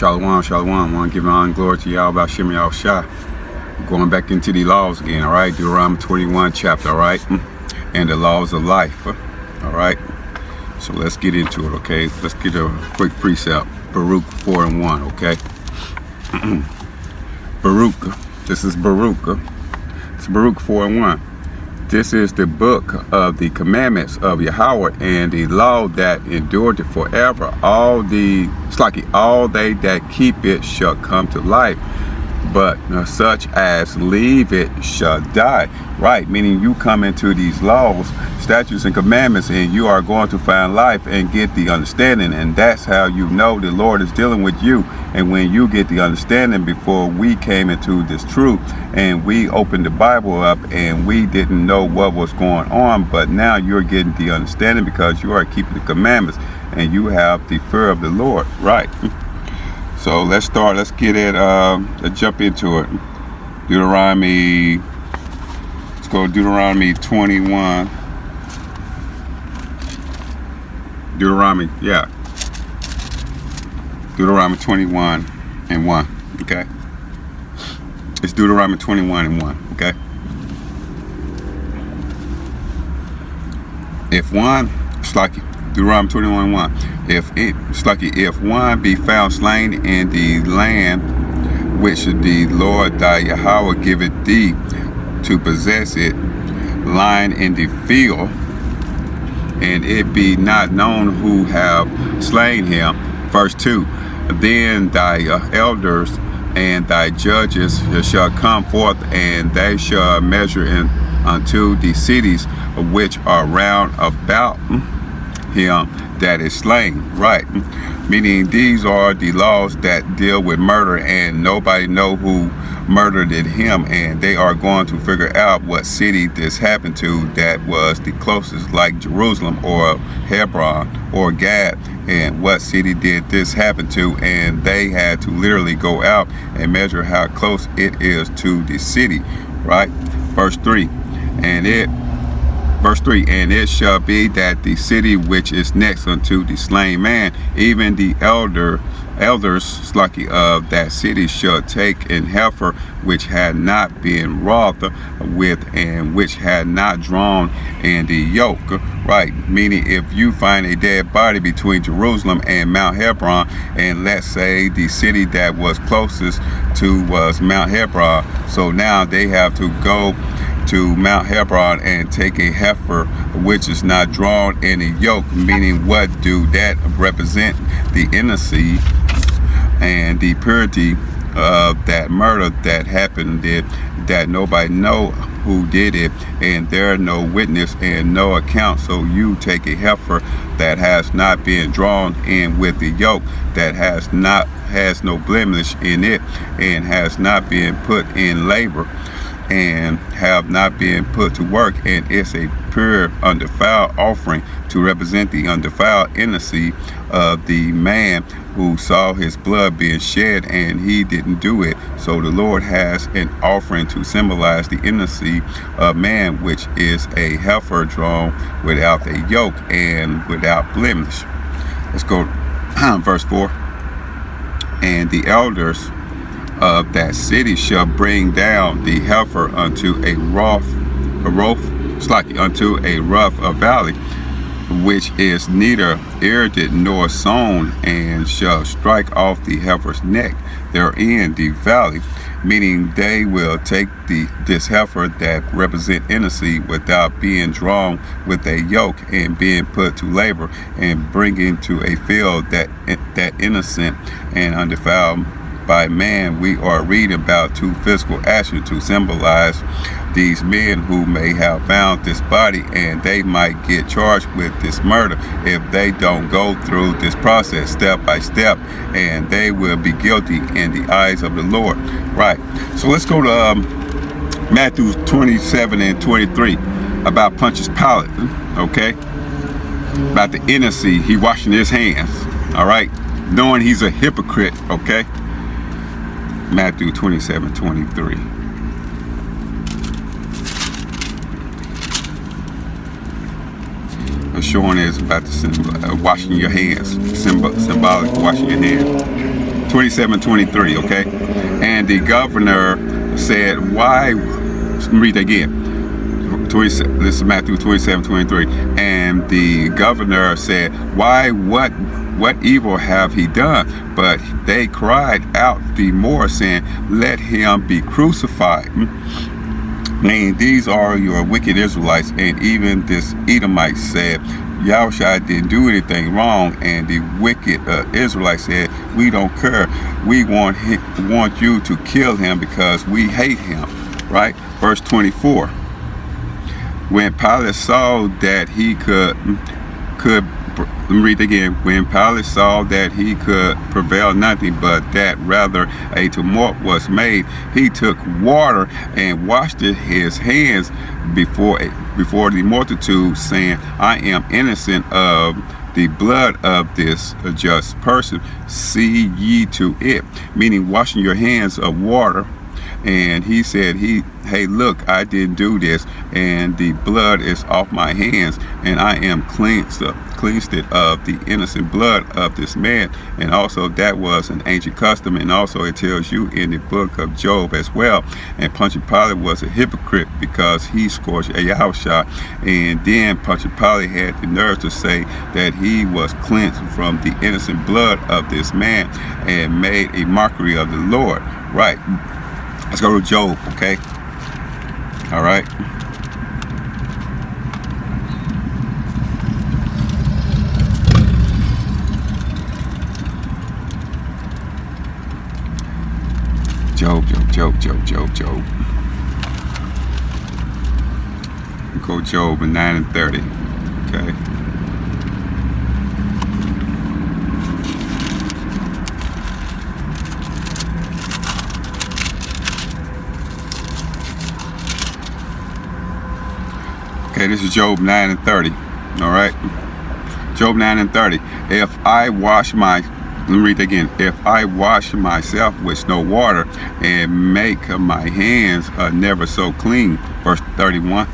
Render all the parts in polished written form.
Shalom, shalom. I want to give honor and glory to Yahweh Shem Shah. Going back into the laws again, all right? Deuteronomy 21 chapter, all right? And the laws of life, all right? So let's get into it, okay? Let's get a quick precept. Baruch 4 and 1, okay? Baruch, this is Baruch. It's Baruch 4 and 1. This is the book of the commandments of Yahweh and the law that endured forever. All they that keep it shall come to life, but such as leave it shall die. Right, meaning you come into these laws, statutes, and commandments, and you are going to find life and get the understanding, and that's how you know the Lord is dealing with you. And when you get the understanding, before we came into this truth and we opened the Bible up and we didn't know what was going on, but now you're getting the understanding because you are keeping the commandments and you have the fear of the Lord. Right. So let's start. Let's get it. Let's jump into it. Deuteronomy. Let's go to Deuteronomy 21. Deuteronomy 21 and 1. Okay. It's Deuteronomy 21 and 1. Okay. If one, it's like Deuteronomy 21 and 1. If one be found slain in the land which the Lord thy Yahweh giveth thee to possess it, lying in the field, and it be not known who have slain him. Verse 2. Then thy elders and thy judges shall come forth, and they shall measure unto the cities which are round about him that is slain. Right, meaning these are the laws that deal with murder, and nobody know who murdered him, and they are going to figure out what city this happened to that was the closest, like Jerusalem or Hebron or Gad, and what city did this happen to, and they had to literally go out and measure how close it is to the city. Right, verse 3. And it shall be that the city which is next unto the slain man, even the elders of that city shall take an heifer which had not been wrought with and which had not drawn in the yoke. Right, meaning if you find a dead body between Jerusalem and Mount Hebron, and let's say the city that was closest to was Mount Hebron, so now they have to go to Mount Hebron and take a heifer which is not drawn in a yoke, meaning what do that represent? The innocency and the purity of that murder that happened, that nobody know who did it, and there are no witness and no account. So you take a heifer that has not been drawn in with the yoke, that has no blemish in it, and has not been put in labor, and have not been put to work, and it's a pure undefiled offering to represent the undefiled innocency of the man who saw his blood being shed and he didn't do it. So the Lord has an offering to symbolize the innocency of man, which is a heifer drawn without a yoke and without blemish. Let's go verse 4. And the elders of that city shall bring down the heifer unto a rough valley, which is neither eroded nor sown, and shall strike off the heifer's neck therein the valley, meaning they will take this heifer that represent innocency without being drawn with a yoke and being put to labor, and bring into a field that innocent and undefiled by man. We are reading about two physical actions to symbolize these men who may have found this body, and they might get charged with this murder if they don't go through this process step by step, and they will be guilty in the eyes of the Lord. Right, so let's go to Matthew 27 and 23 about Pontius Pilate. Okay, about the innocency, he washing his hands, all right, knowing he's a hypocrite. Okay, Matthew 27:23. Showing is about the washing your hands, symbolic washing your hands. 27:23. Okay, and the governor said, "Why?" Read that again. This is Matthew 27:23. And the governor said, "Why? What evil have he done?" But they cried out the more, saying, "Let him be crucified." And these are your wicked Israelites. And even this Edomite said, Yahushua didn't do anything wrong. And the wicked Israelites said, "We don't care. We want you to kill him because we hate him." Right? Verse 24. When Pilate saw that he could read again. When Pilate saw that he could prevail nothing, but that rather a tumult was made, he took water and washed his hands before the multitude, saying, "I am innocent of the blood of this just person. See ye to it." Meaning washing your hands of water. And he said, "Hey, look, I didn't do this, and the blood is off my hands, and I am cleansed it of the innocent blood of this man." And also that was an ancient custom, and also it tells you in the book of Job as well. And Pontius Pilate was a hypocrite because he scourged Yahushua, and then Pontius Pilate had the nerve to say that he was cleansed from the innocent blood of this man and made a mockery of the Lord. Right. Let's go to Job, okay? All right. Job. We go Job 9:30, okay? Okay, this is Job 9:30. All right. Job 9:30. Let me read again. If I wash myself with snow water and make my hands never so clean. Verse 31.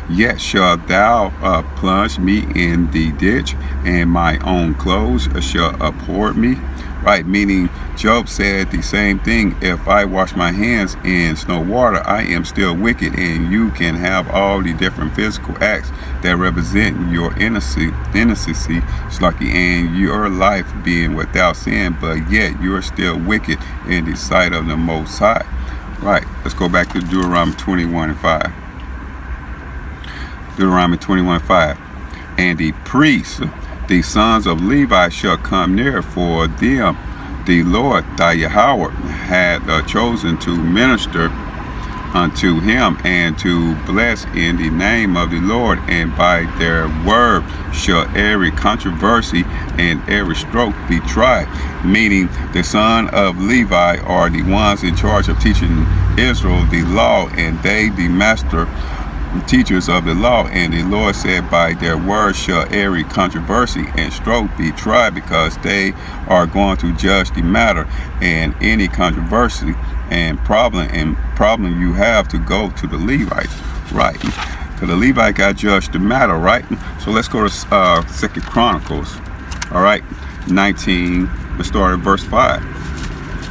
Yet shalt thou plunge me in the ditch, and my own clothes shall abhor me. Right, meaning Job said the same thing. If I wash my hands in snow water, I am still wicked, and you can have all the different physical acts that represent your innocency, and your life being without sin, but yet you are still wicked in the sight of the Most High. Right, let's go back to Deuteronomy 21:5. Deuteronomy 21:5. And the priests, the sons of Levi, shall come near, for them the Lord thy Yahweh had chosen to minister unto him and to bless in the name of the Lord, and by their word shall every controversy and every stroke be tried. Meaning the son of Levi are the ones in charge of teaching Israel the law, and they the master teachers of the law. And the Lord said, by their words shall every controversy and stroke be tried, because they are going to judge the matter. And any controversy and problem you have to go to the Levites, right? Because the Levite got judged the matter, right? So let's go to 2 Chronicles, all right, 19. Let's start at verse 5.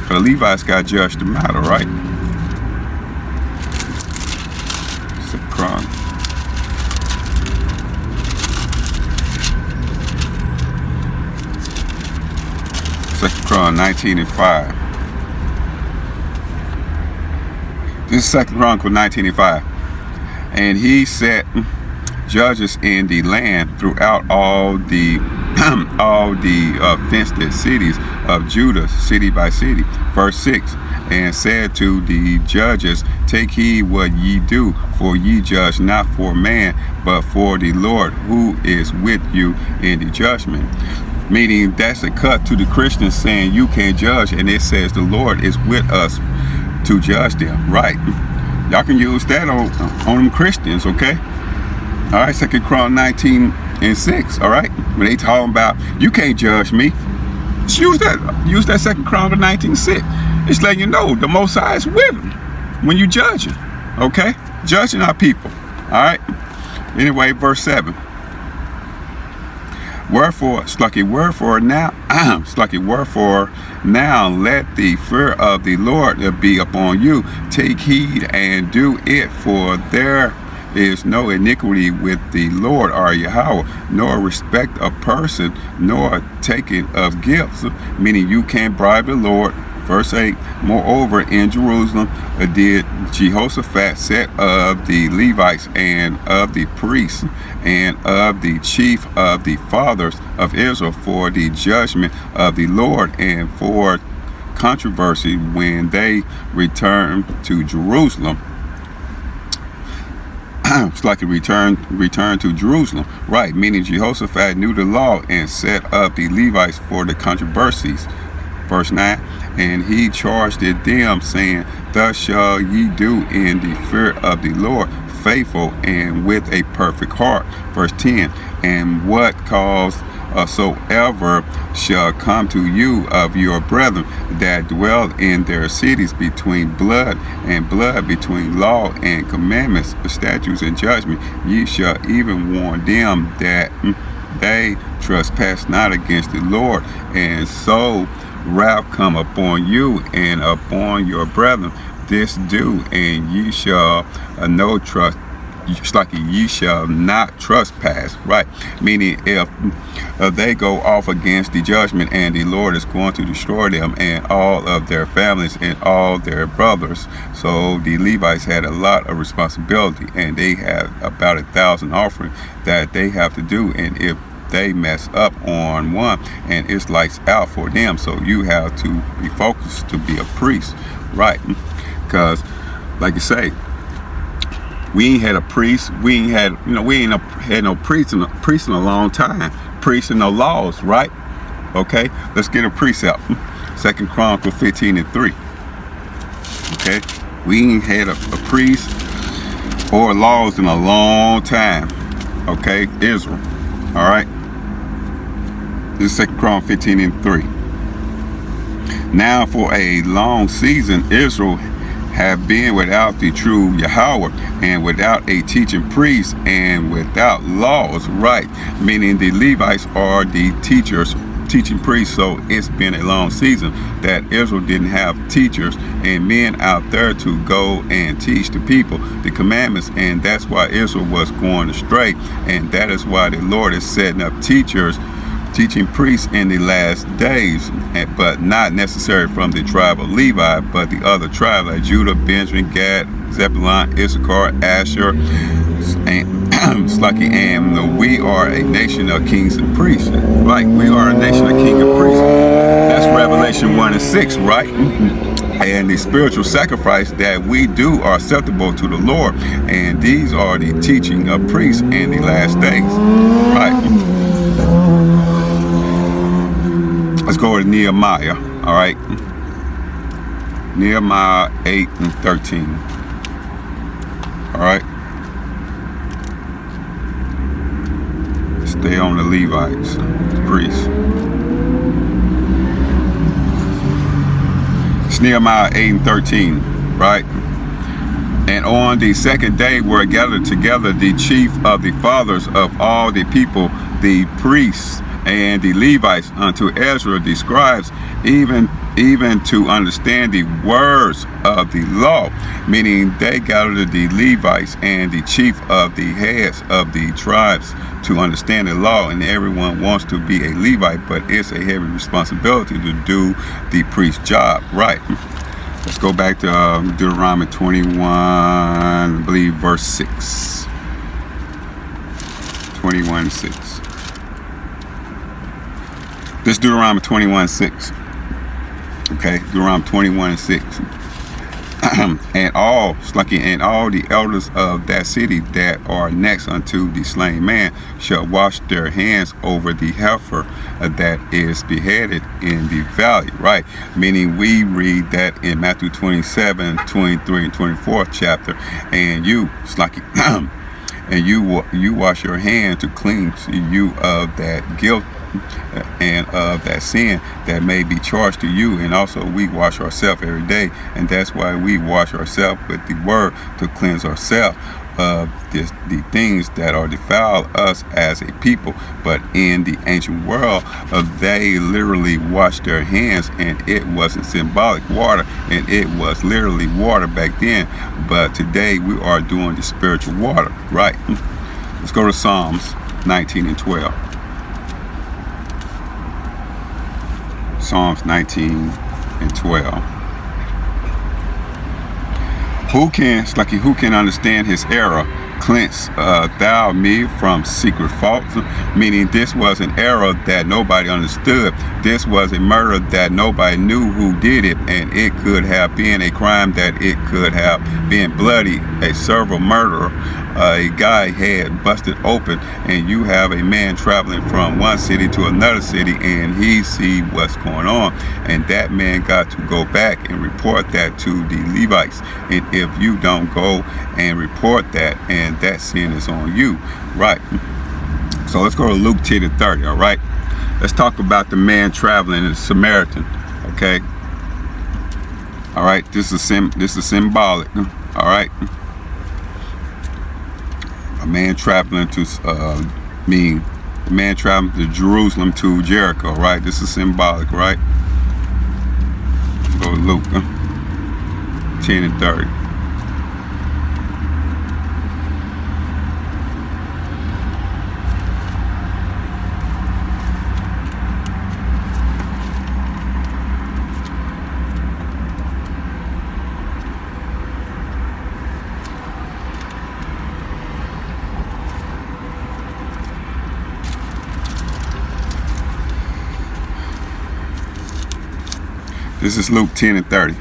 The Levites got judged the matter, right? Second Chronicles 19:5. This is 2 Chronicles 19:5. And he set judges in the land throughout all the fenced cities of Judah, city by city. Verse 6. And said to the judges, take heed what ye do, for ye judge not for man, but for the Lord, who is with you in the judgment. Meaning that's a cut to the Christians saying you can't judge, and it says the Lord is with us to judge them, right? Y'all can use that on them Christians, okay? All right, 2 Chronicles 19:6, all right? When they talking about you can't judge me, just use that 2 Chronicles 19:6. It's letting you know the Most High is with them when you judge them, okay? Judging our people, all right? Anyway, verse 7. Wherefore now, wherefore now let the fear of the Lord be upon you. Take heed and do it, for there is no iniquity with the Lord our Yahweh, nor respect of person, nor taking of gifts, meaning you can't bribe the Lord. Verse 8, moreover, in Jerusalem did Jehoshaphat set of the Levites and of the priests and of the chief of the fathers of Israel for the judgment of the Lord and for controversy when they returned to Jerusalem. It's like a return to Jerusalem, right? Meaning Jehoshaphat knew the law and set up the Levites for the controversies. Verse 9, and he charged them, saying, thus shall ye do in the fear of the Lord, faithful and with a perfect heart. Verse 10, and what cause soever shall come to you of your brethren that dwell in their cities between blood and blood, between law and commandments, statutes and judgment, ye shall even warn them that they trespass not against the Lord, and so wrath come upon you and upon your brethren. This do, and ye shall no trust. It's like ye shall not trespass, right? Meaning if they go off against the judgment and the Lord is going to destroy them and all of their families and all their brothers. So the Levites had a lot of responsibility, and they had about 1,000 offerings that they have to do. And if they mess up on one, and it's lights out for them, so you have to be focused to be a priest, right? Because like you say, we ain't had a priest. We ain't had, had no priest in a long time. Priests and no laws, right? Okay, let's get a precept. 2 Chronicles 15:3. Okay, we ain't had a priest or laws in a long time. Okay, Israel. All right. This is 2 Chronicles 15:3. Now for a long season, Israel have been without the true Yahweh, and without a teaching priest, and without laws, right? Meaning the Levites are the teaching priests. So it's been a long season that Israel didn't have teachers and men out there to go and teach the people the commandments, and that's why Israel was going astray. And that is why the Lord is setting up teaching priests in the last days, but not necessarily from the tribe of Levi, but the other tribes like Judah, Benjamin, Gad, Zebulun, Issachar, Asher, and Slucky. And we are a nation of kings and priests. Right? We are a nation of kings and priests. That's Revelation 1:6, right? And the spiritual sacrifice that we do are acceptable to the Lord. And these are the teaching of priests in the last days. Right? Let's go to Nehemiah, all right? Nehemiah 8:13, all right? Stay on the Levites, priests. It's Nehemiah 8:13, right? And on the second day were gathered together the chief of the fathers of all the people, the priests, and the Levites unto Ezra the scribes, even to understand the words of the law. Meaning they gathered the Levites and the chief of the heads of the tribes to understand the law. And everyone wants to be a Levite, but it's a heavy responsibility to do the priest's job, right? Let's go back to Deuteronomy 21, I believe verse 6. 21:6. This Deuteronomy 21:6. Okay, Deuteronomy 21:6. and all the elders of that city that are next unto the slain man shall wash their hands over the heifer that is beheaded in the valley. Right? Meaning we read that in Matthew 27, 23, and 24th chapter, and you and you wash your hand to cleanse you of that guilt and of that sin that may be charged to you. And also we wash ourselves every day, and that's why we wash ourselves with the word to cleanse ourselves of the things that are defile us as a people. But in the ancient world, they literally washed their hands, and it wasn't symbolic water, and it was literally water back then. But today we are doing the spiritual water, right? Let's go to Psalms 19 and 12. Psalms 19 and 12. Who can understand his error? Cleanse thou me from secret faults. Meaning this was an error that nobody understood. This was a murder that nobody knew who did it, and it could have been a crime that it could have been bloody, a several murder. A guy had busted open, and you have a man traveling from one city to another city, and he see what's going on, and that man got to go back and report that to the Levites. And if you don't go and report that, and that sin is on you, right? So let's go to Luke 10 and 30. All right, let's talk about the man traveling, the Samaritan. Okay, all right, this is symbolic. All right, a man traveling to man traveling to Jerusalem to Jericho, right? This is symbolic, right? Let's go to Luke 10 and 30. This is Luke 10 and 30.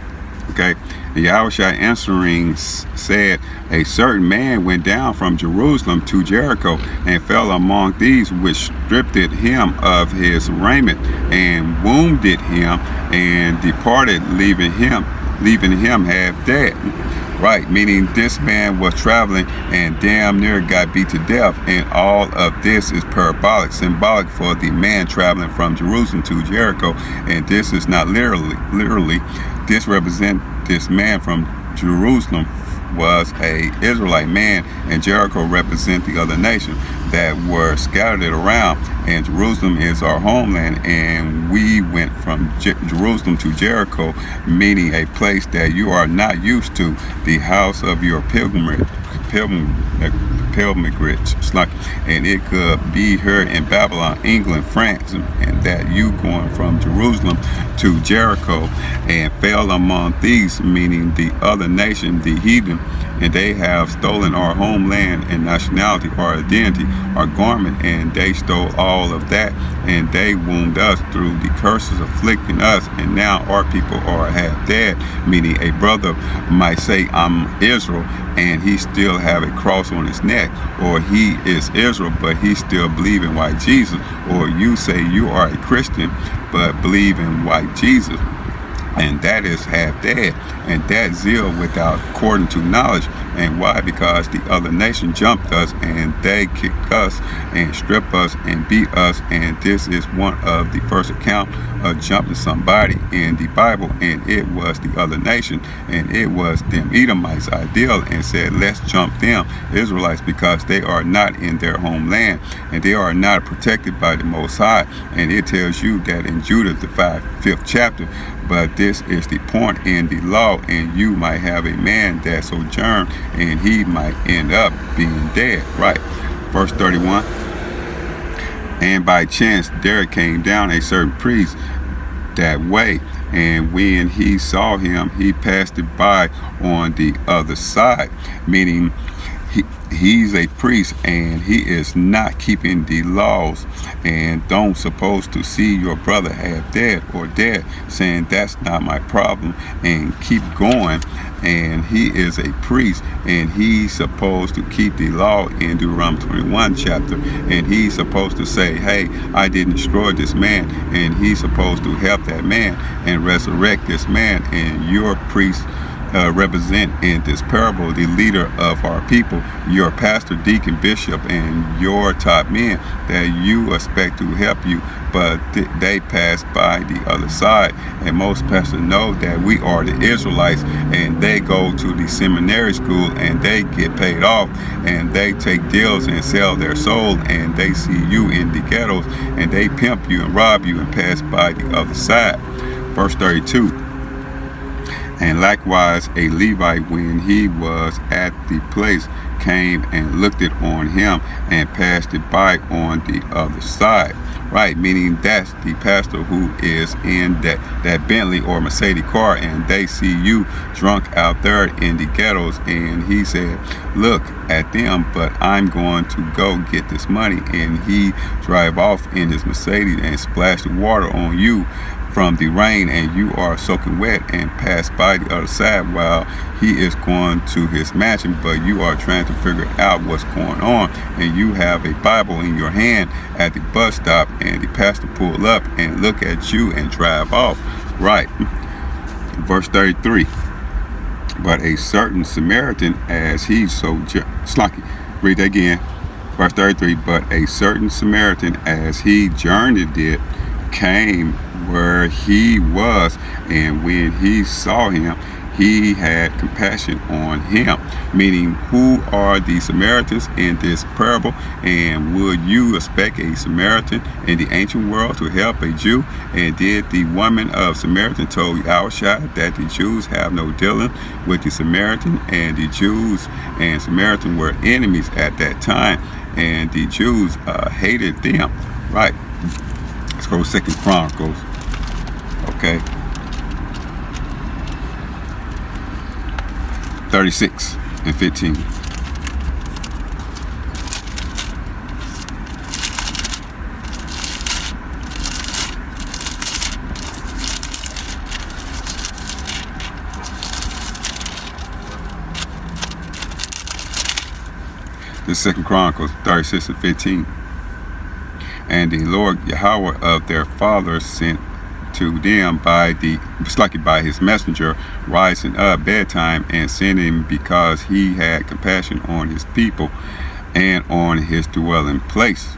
Okay. And Yahushua answering said, a certain man went down from Jerusalem to Jericho and fell among these, which stripped him of his raiment and wounded him and departed, leaving him half dead. Right, meaning this man was traveling and damn near got beat to death, and all of this is parabolic, symbolic for the man traveling from Jerusalem to Jericho. And this is not literally, this represents this man from Jerusalem was a Israelite man, and Jericho represent the other nation that were scattered around, and Jerusalem is our homeland, and we went from Jerusalem to Jericho, meaning a place that you are not used to, the house of your pilgrimage, and it could be here in Babylon, England, France, and that you going from Jerusalem to Jericho and fell among thieves, meaning the other nation, the heathen, and they have stolen our homeland and nationality, our identity, our garment, and they stole all of that, and they wound us through the curses afflicting us, and now our people are half dead, meaning a brother might say, I'm Israel, and he still have a cross on his neck, or he is Israel, but he still believe in white Jesus, or you say you are a Christian, but believe in white Jesus, and that is half dead, and that zeal without according to knowledge. And why? Because the other nation jumped us, and they kicked us and stripped us and beat us, and this is one of the first account of jumping somebody in the Bible, and it was the other nation, and it was them Edomites ideal, and said let's jump them Israelites because they are not in their homeland, and they are not protected by the Most High. And it tells you that in Judah, the 5th chapter. But this is the point in the law, and you might have a man that sojourn, and he might end up being dead. Right. Verse 31. And by chance there came down a certain priest that way, and when he saw him, he passed it by on the other side, meaning he's a priest and he is not keeping the laws, and don't supposed to see your brother half dead or dead, saying that's not my problem, and keep going. And he is a priest, and he's supposed to keep the law in Deuteronomy 21 chapter, and he's supposed to say, hey, I didn't destroy this man, and he's supposed to help that man and resurrect this man. And your priest represent in this parable the leader of our people, your pastor, deacon, bishop, and your top men that you expect to help you, but they pass by the other side. And most pastors know that we are the Israelites, and they go to the seminary school and they get paid off, and they take deals and sell their soul, and they see you in the ghettos and they pimp you and rob you and pass by the other side. Verse 32. And likewise a Levite, when he was at the place, came and looked it on him and passed it by on the other side. Right, meaning that's the pastor who is in that Bentley or Mercedes car, and they see you drunk out there in the ghettos, and he said, look at them, but I'm going to go get this money. And he drive off in his Mercedes and splash the water on you from the rain, and you are soaking wet, and pass by the other side while he is going to his mansion. But you are trying to figure out what's going on, and you have a Bible in your hand at the bus stop, and the pastor pull up and look at you and drive off. Right. Verse 33. But a certain Samaritan, as he read that again. Verse 33. But a certain Samaritan, as he journeyed it, came where he was, and when he saw him, he had compassion on him. Meaning, who are the Samaritans in this parable? And would you expect a Samaritan in the ancient world to help a Jew? And did the woman of Samaritan told Yahushua that the Jews have no dealing with the Samaritan, and the Jews and Samaritan were enemies at that time, and the Jews hated them. Right. Let's go to 2 Chronicles. Okay. 36 and 15. The 2 Chronicles 36 and 15. And the Lord Yahweh of their fathers sent to them by his messenger, rising up bedtime, and sending because he had compassion on his people and on his dwelling place.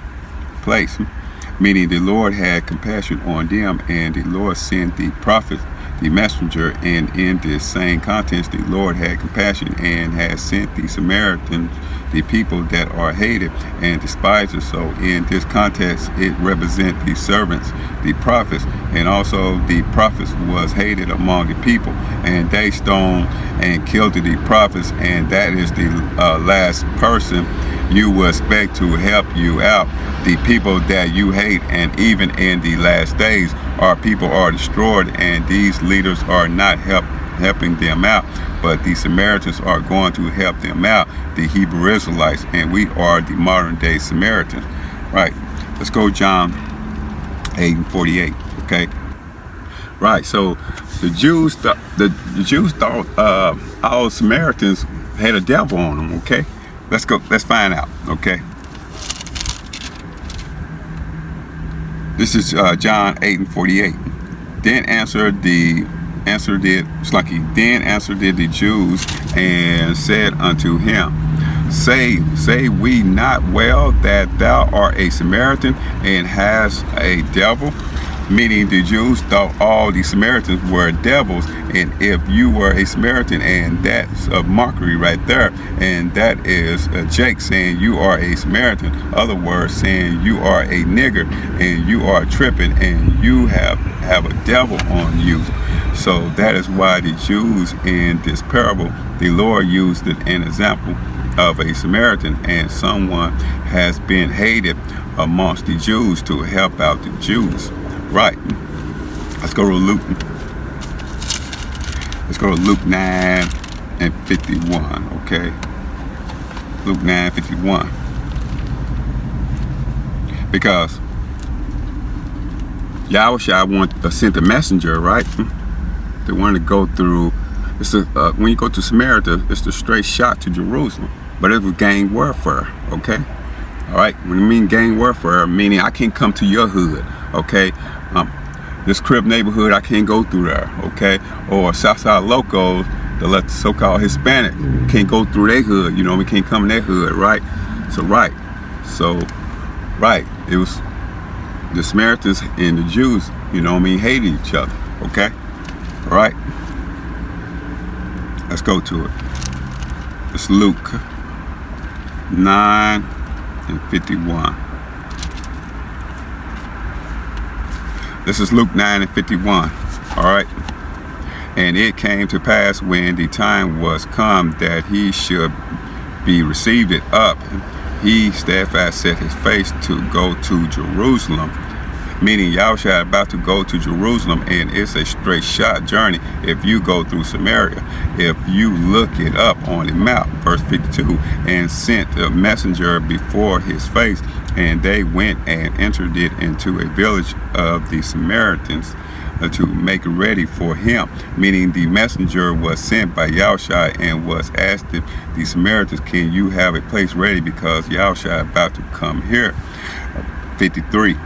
Meaning the Lord had compassion on them, and the Lord sent the prophet, the messenger, and in this same context the Lord had compassion and had sent the Samaritans, the people that are hated and despised. So in this context it represents the servants, the prophets, and also the prophets was hated among the people, and they stoned and killed the prophets, and that is the last person you will expect to help you out. The people that you hate, and even in the last days, our people are destroyed, and these leaders are not helping them out, but the Samaritans are going to help them out, the Hebrew Israelites, and we are the modern day Samaritans. Right. Let's go John 8:48. Okay. Right. So the Jews thought all Samaritans had a devil on them. Okay. Let's go. Let's find out. Okay. This is John 8:48. Then answered the Jews and said unto him, Say we not well that thou art a Samaritan and hast a devil? Meaning the Jews thought all the Samaritans were devils, and if you were a Samaritan, and that's a mockery right there, and that is Jake saying you are a Samaritan. Other words, saying you are a nigger and you are tripping and you have a devil on you. So that is why the Jews in this parable, the Lord used it an example of a Samaritan, and someone has been hated amongst the Jews to help out the Jews. Right. Let's go to Luke. Let's go to Luke 9:51. Okay. Luke 9:51. Because Yahushua sent a messenger, right? They wanted to go through. When you go to Samaria, it's the straight shot to Jerusalem. But it was gang warfare. Okay. All right. When you mean gang warfare, meaning I can't come to your hood. Okay. This crib neighborhood, I can't go through there, okay? Or Southside locals, the so-called Hispanic, can't go through their hood, we can't come in their hood, right? It was the Samaritans and the Jews, you know what I mean, hated each other. Okay? All right? Let's go to it. It's Luke 9:51. This is Luke 9:51. All right? And it came to pass when the time was come that he should be received up, he steadfast set his face to go to Jerusalem. Meaning Yahushua about to go to Jerusalem, and it's a straight shot journey if you go through Samaria. If you look it up on the map, verse 52, and sent a messenger before his face, and they went and entered it into a village of the Samaritans to make ready for him. Meaning the messenger was sent by Yahushua and was asked the Samaritans, can you have a place ready because Yahushua about to come here? 53.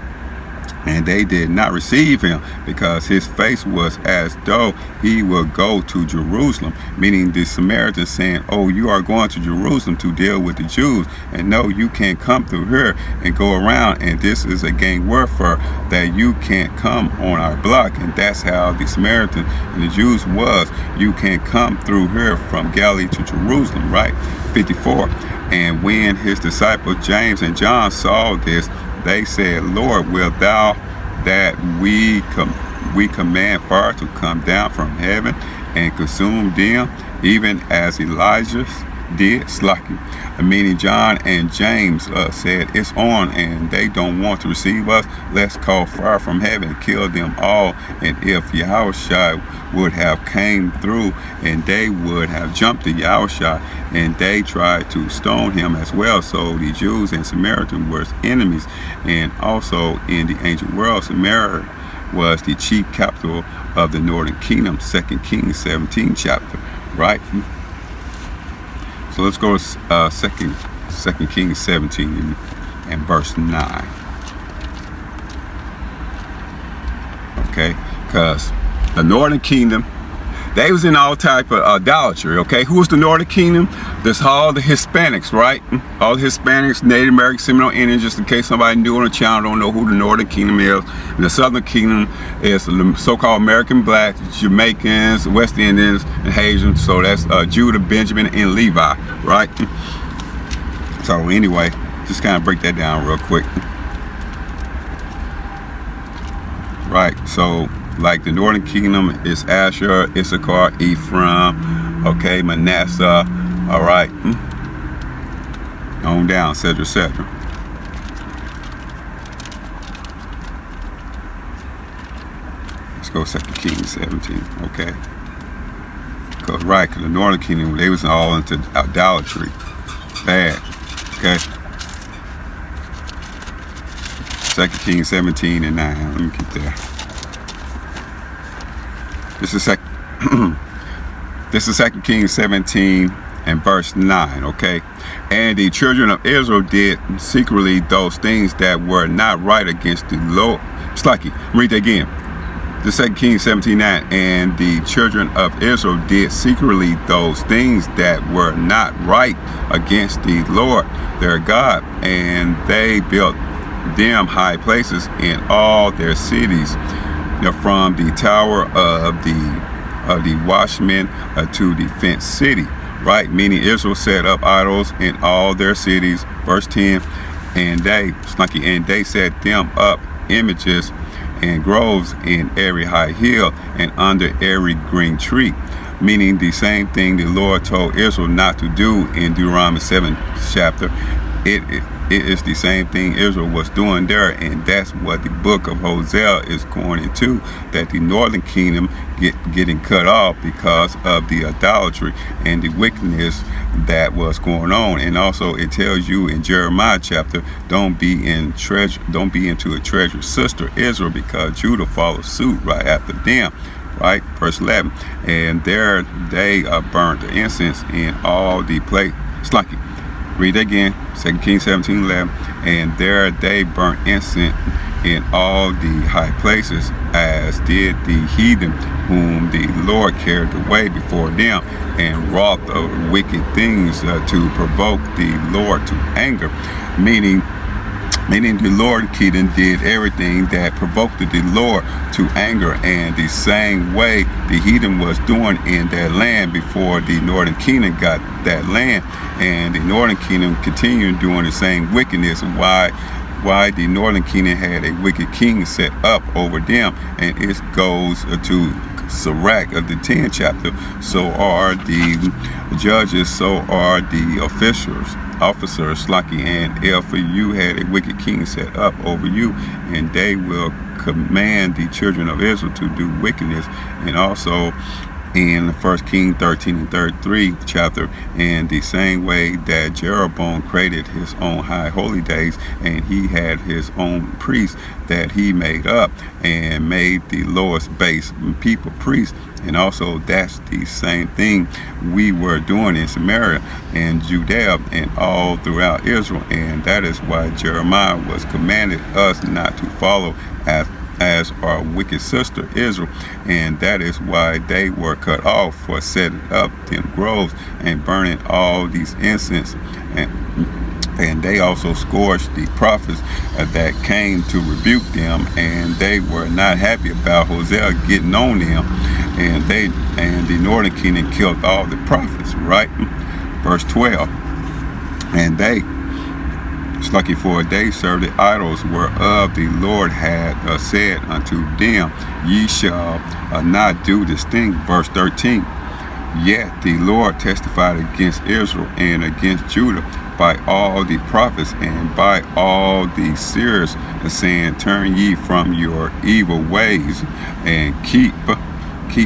And they did not receive him because his face was as though he would go to Jerusalem. Meaning the Samaritans saying, oh, you are going to Jerusalem to deal with the Jews. And no, you can't come through here and go around. And this is a gang warfare that you can't come on our block. And that's how the Samaritans and the Jews was. You can't come through here from Galilee to Jerusalem, right? 54. And when his disciples James and John saw this, they said, Lord, wilt thou that we command fire to come down from heaven and consume them, even as Elijah did? Slacky. Meaning John and James said, it's on, and they don't want to receive us. Let's call fire from heaven and kill them all. And if Yahushua would have came through, and they would have jumped to Yahushua, and they tried to stone him as well. So the Jews and Samaritans were enemies. And also in the ancient world, Samaria was the chief capital of the northern kingdom. 2 Kings 17 chapter, right? So let's go to 2 Kings 17 and verse 9. Okay, because the northern kingdom, they was in all type of idolatry. Okay, who was the northern kingdom? That's all the Hispanics, right? All the Hispanics, Native Americans, Seminole Indians, just in case somebody new on the channel don't know who the northern kingdom is. And the southern kingdom is the so-called American blacks, Jamaicans, West Indians, and Haitians. So that's Judah, Benjamin, and Levi, right? So anyway, just kind of break that down real quick. Right, so like the northern kingdom is Asher, Issachar, Ephraim, okay, Manasseh, all right, on down, etc., etc. Let's go 2 Kings 17, okay. Because the northern kingdom, they was all into idolatry, bad, okay. 2 Kings 17 and 9, let me get there. This is 2 Kings 17 and verse 9, okay? And the children of Israel did secretly those things that were not right against the Lord. Slacky, read that again. The 2 Kings 17:9, and the children of Israel did secretly those things that were not right against the Lord their God, and they built them high places in all their cities, from the tower of the watchmen to the fenced city, right? Meaning Israel set up idols in all their cities. Verse 10, and they set them up images and groves in every high hill and under every green tree. Meaning the same thing the Lord told Israel not to do in Deuteronomy 7 chapter. It is the same thing Israel was doing there, and that's what the book of Hosea is going into, that the northern kingdom getting cut off because of the idolatry and the wickedness that was going on. And also it tells you in Jeremiah chapter, don't be into a treasured sister Israel, because Judah follows suit right after them. Right, verse 11, and there they burnt the incense in all the place. Slacky. Read that again, 2 Kings 17:11, and there they burnt incense in all the high places, as did the heathen whom the Lord carried away before them, and wrought wicked things to provoke the Lord to anger. Meaning Meaning the Lord Keaton did everything that provoked the Lord to anger, and the same way the heathen was doing in that land before the northern kingdom got that land, and the northern kingdom continued doing the same wickedness. Why the northern kingdom had a wicked king set up over them, and it goes to Sirach of the 10th chapter. So are the judges, so are the officers, Lucky. And if you had a wicked king set up over you, and they will command the children of Israel to do wickedness. And also in 1 Kings 13 and 33 chapter, in the same way that Jeroboam created his own high holy days, and he had his own priests that he made up and made the lowest base people priests. And also that's the same thing we were doing in Samaria and Judea and all throughout Israel. And that is why Jeremiah was commanded us not to follow as our wicked sister Israel, and that is why they were cut off for setting up them groves and burning all these incense. And they also scourged the prophets that came to rebuke them, and they were not happy about Hosea getting on them, and the northern kingdom killed all the prophets, right? Verse 12. And they, it's lucky for they served the idols whereof the Lord had said unto them, ye shall not do this thing. Verse 13. Yet the Lord testified against Israel and against Judah by all the prophets and by all the seers, saying, turn ye from your evil ways and keep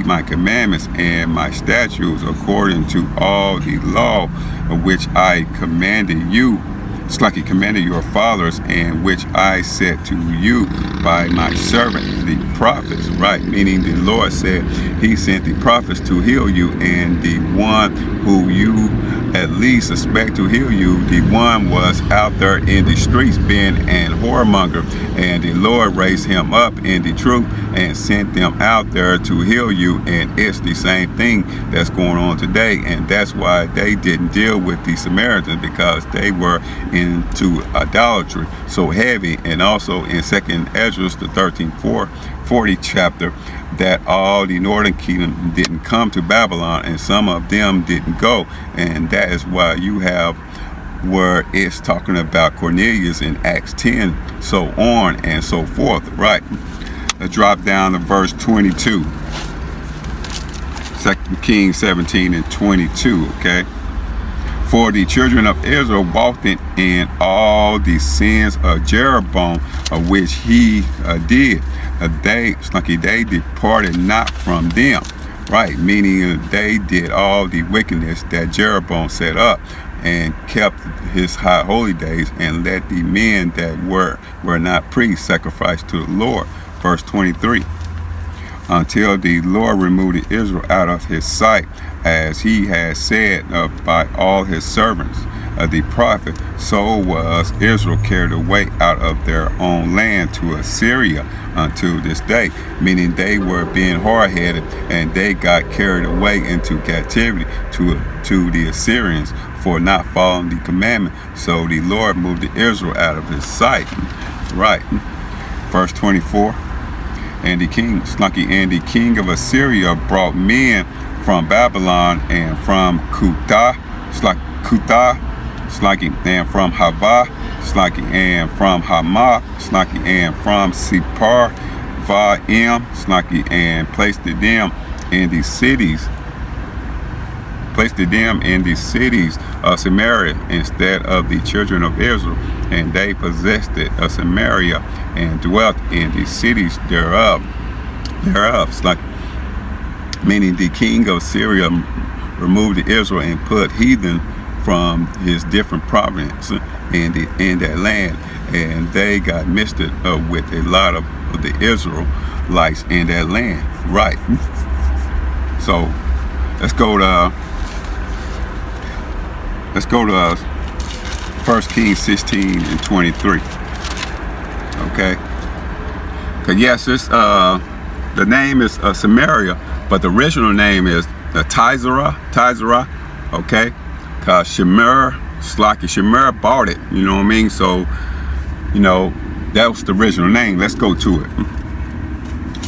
my commandments and my statutes according to all the law which I commanded you. It's like he commanded your fathers, and which I said to you by my servant the prophets, right? Meaning the Lord said he sent the prophets to heal you, and the one who you at least suspect to heal you, the one was out there in the streets being an whoremonger, and the Lord raised him up in the truth and sent them out there to heal you. And it's the same thing that's going on today, and that's why they didn't deal with the Samaritans, because they were into idolatry so heavy. And also in 2nd Ezra, the 13:40 chapter, that all the northern kingdom didn't come to Babylon, and some of them didn't go. And that is why you have where it's talking about Cornelius in Acts 10, so on and so forth, right? Let's drop down to verse 22. 2 Kings 17 and 22, okay? For the children of Israel walked in all the sins of Jeroboam, which he did. They departed not from them, right? Meaning they did all the wickedness that Jeroboam set up, and kept his high holy days, and let the men that were not priests sacrifice to the Lord. Verse 23. Until the Lord removed Israel out of his sight, as he had said by all his servants, the prophet, so was Israel carried away out of their own land to Assyria unto this day. Meaning they were being hard-headed, and they got carried away into captivity to the Assyrians for not following the commandment. So the Lord moved Israel out of his sight, right? Verse 24. And the king of Assyria brought men from Babylon and from Cuthah, and from Havah, and from Hamath, and from Sepharvaim, and placed them in the cities of Samaria instead of the children of Israel, and they possessed it of Samaria and dwelt in the cities thereof. Meaning the king of Syria removed Israel and put heathen from his different provinces in that land, and they got mixed up with a lot of the Israelites in that land, right? So let's go to 1 Kings 16 and 23. Okay, because yes, it's the name is Samaria, but the original name is Tizerah. Okay, because Shemer bought it, you know what I mean? So You know, that was the original name. Let's go to it.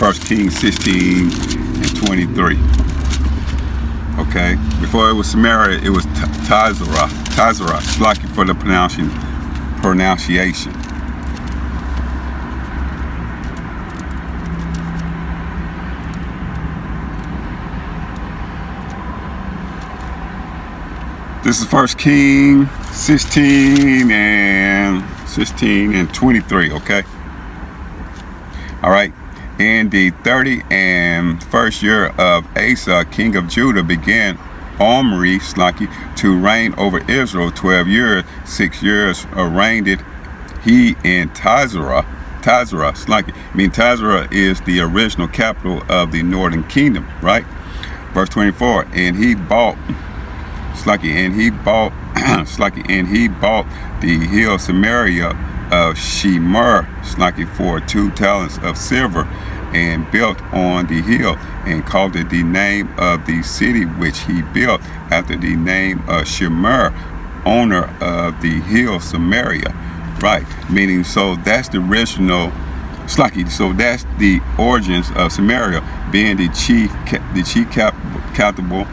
1 Kings 16 and 23. Okay, before it was Samaria, it was Tizerah. It's lucky for the pronunciation. This is 1 Kings 16 and 23. Okay. All right. In the 31st year of Asa, king of Judah, began Omri to reign over Israel 12 years. 6 years reigned he in Tizerah. Tizerah is the original capital of the northern kingdom, right? Verse 24. And he bought the hill Samaria of Shemer for 2 talents of silver, and built on the hill, and called it the name of the city which he built after the name of Shemer, owner of the hill Samaria. Right, meaning, so that's the original. So that's the origins of Samaria, being the chief capital,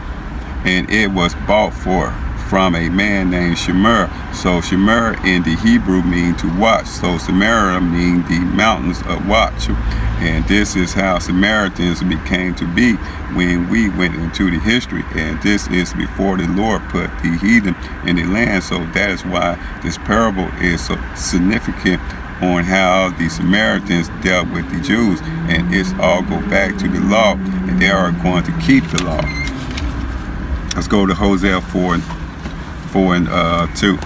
and it was bought from a man named Shemer. So Shemer in the Hebrew means to watch. So Samaria means the mountains of watch. And this is how Samaritans became to be when we went into the history. And this is before the Lord put the heathen in the land. So that is why this parable is so significant on how the Samaritans dealt with the Jews. And it's all go back to the law. And they are going to keep the law. Let's go to Hosea 4 and 2.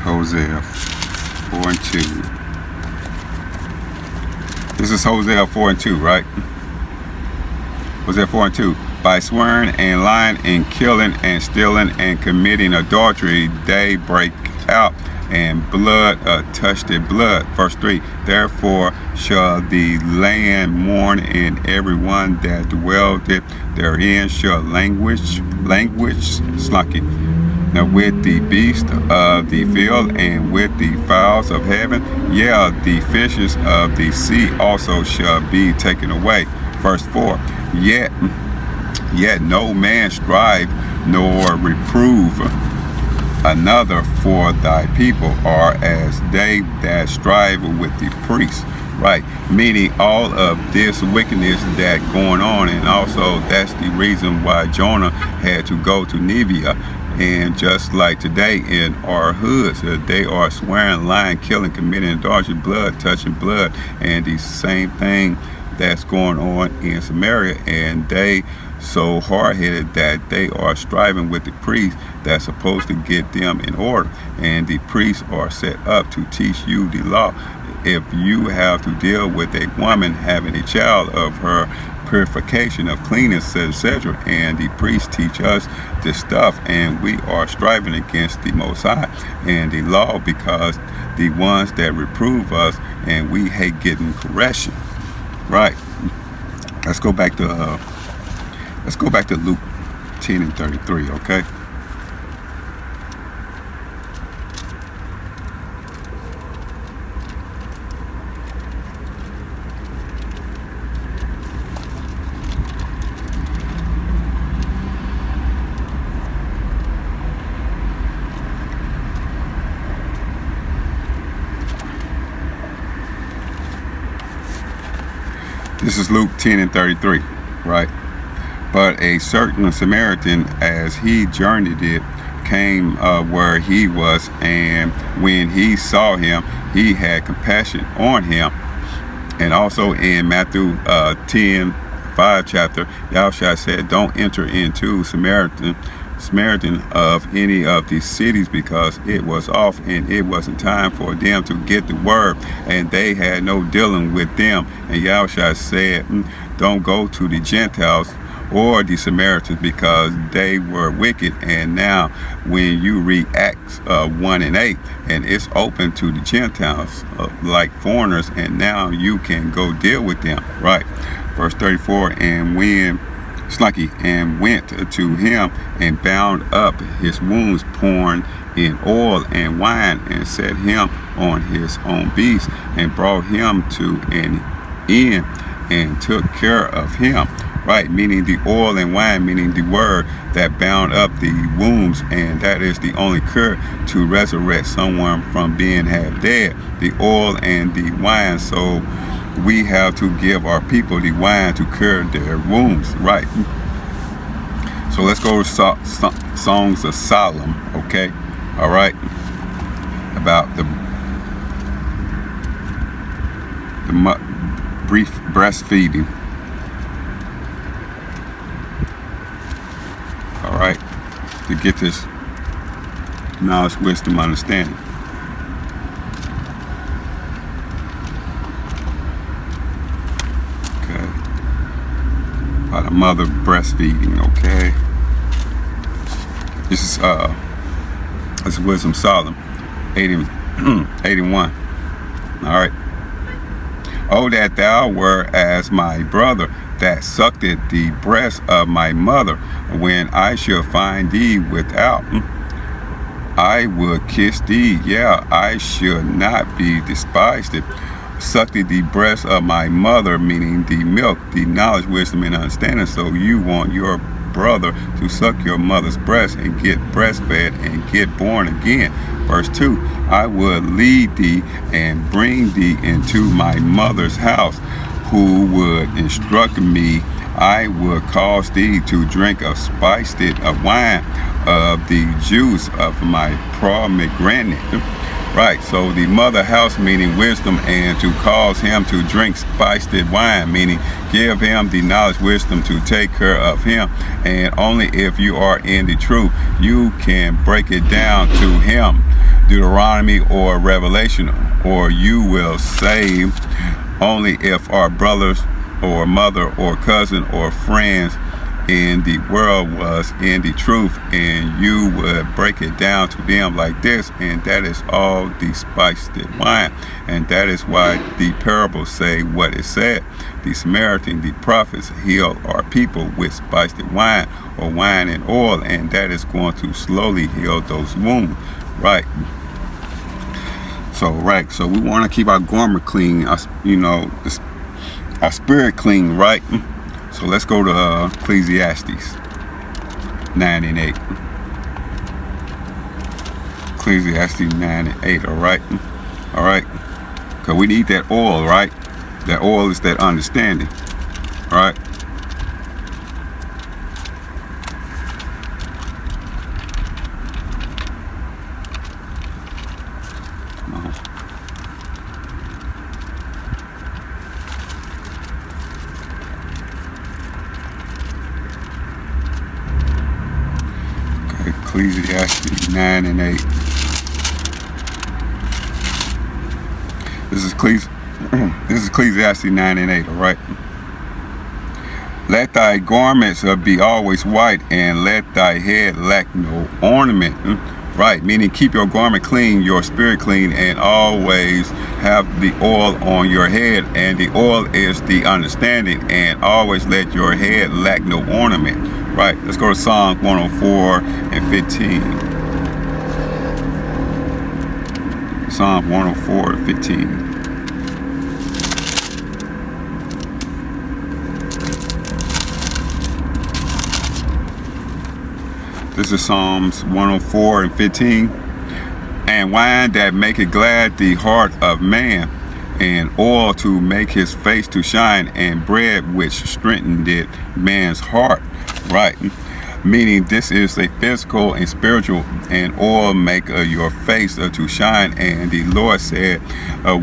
Hosea 4 and 2. This is Hosea 4 and 2, right? Hosea 4 and 2. By swearing and lying and killing and stealing and committing adultery, they break out, and blood touch their blood. Verse 3. Therefore shall the land mourn, and everyone that dwelleth therein shall languish now with the beasts of the field and with the fowls of heaven. Yeah, the fishes of the sea also shall be taken away. Verse 4. Yet no man strive nor reprove another, for thy people are as they that strive with the priests. Right, meaning all of this wickedness that going on, and also that's the reason why Jonah had to go to Nineveh. And just like today in our hoods, they are swearing, lying, killing, committing adultery, blood touching blood, and the same thing that's going on in Samaria. And they so hard-headed that they are striving with the priests that's supposed to get them in order, and the priests are set up to teach you the law. If you have to deal with a woman having a child, of her purification, of cleanness, etc., and the priests teach us this stuff, and we are striving against the Most High and the law, because the ones that reprove us, and we hate getting correction. Right. Let's go back to Luke 10 and 33. Okay. This is Luke 10 and 33, right? But a certain Samaritan, as he journeyed it, came where he was, and when he saw him, he had compassion on him. And also in Matthew 10:5 chapter, Yahushua said, don't enter into Samaritan of any of these cities, because it was off and it wasn't time for them to get the word, and they had no dealing with them. And Yahushua said, don't go to the Gentiles, or the Samaritans, because they were wicked. And now when you read Acts 1 and 8, and it's open to the Gentiles like foreigners, and now you can go deal with them, right? Verse 34, and when and went to him and bound up his wounds, pouring in oil and wine, and set him on his own beast, and brought him to an inn, and took care of him. Right, meaning the oil and wine, meaning the word that bound up the wounds, and that is the only cure to resurrect someone from being half dead. The oil and the wine. So we have to give our people the wine to cure their wounds, right? So let's go to Songs of Solomon, okay? All right, about the brief breastfeeding. All right, to get this knowledge, wisdom, understanding. Okay, about a mother breastfeeding. Okay, this is Wisdom Solomon 81. All right. Oh, that thou were as my brother, that sucked the breast of my mother. When I shall find thee without, I will kiss thee. Yeah, I shall not be despised. Sucked the breast of my mother, meaning the milk, the knowledge, wisdom, and understanding. So you want your brother to suck your mother's breast and get breastfed and get born again. Verse 2, I will lead thee and bring thee into my mother's house, who would instruct me. I will cause thee to drink of spiced wine, of the juice of my pomegranate. Right, so the mother house meaning wisdom, and to cause him to drink spiced wine, meaning give him the knowledge, wisdom to take care of him. And only if you are in the truth, you can break it down to him, Deuteronomy or Revelation, or you will save. Only if our brothers or mother or cousin or friends in the world was in the truth, and you would break it down to them like this, and that is all the spiced wine. And that is why the parables say what it said. The Samaritan, the prophets, heal our people with spiced wine, or wine and oil, and that is going to slowly heal those wounds, right? So we want to keep our garment clean, our spirit clean, right? So let's go to Ecclesiastes 9 and 8. Ecclesiastes 9 and 8, all right? All right? Because we need that oil, right? That oil is that understanding, all right? Ecclesiastes 9 and 8. This is Ecclesiastes 9 and 8, all right? Let thy garments be always white, and let thy head lack no ornament. Right, meaning keep your garment clean, your spirit clean, and always have the oil on your head. And the oil is the understanding, and always let your head lack no ornament. Right, let's go to Psalm 104 and 15. Psalm 104 and 15. This is Psalms 104 and 15. And wine that maketh glad the heart of man, and oil to make his face to shine, and bread which strengthened man's heart. Right. meaning this is a physical and spiritual, and oil make your face to shine. And the Lord said,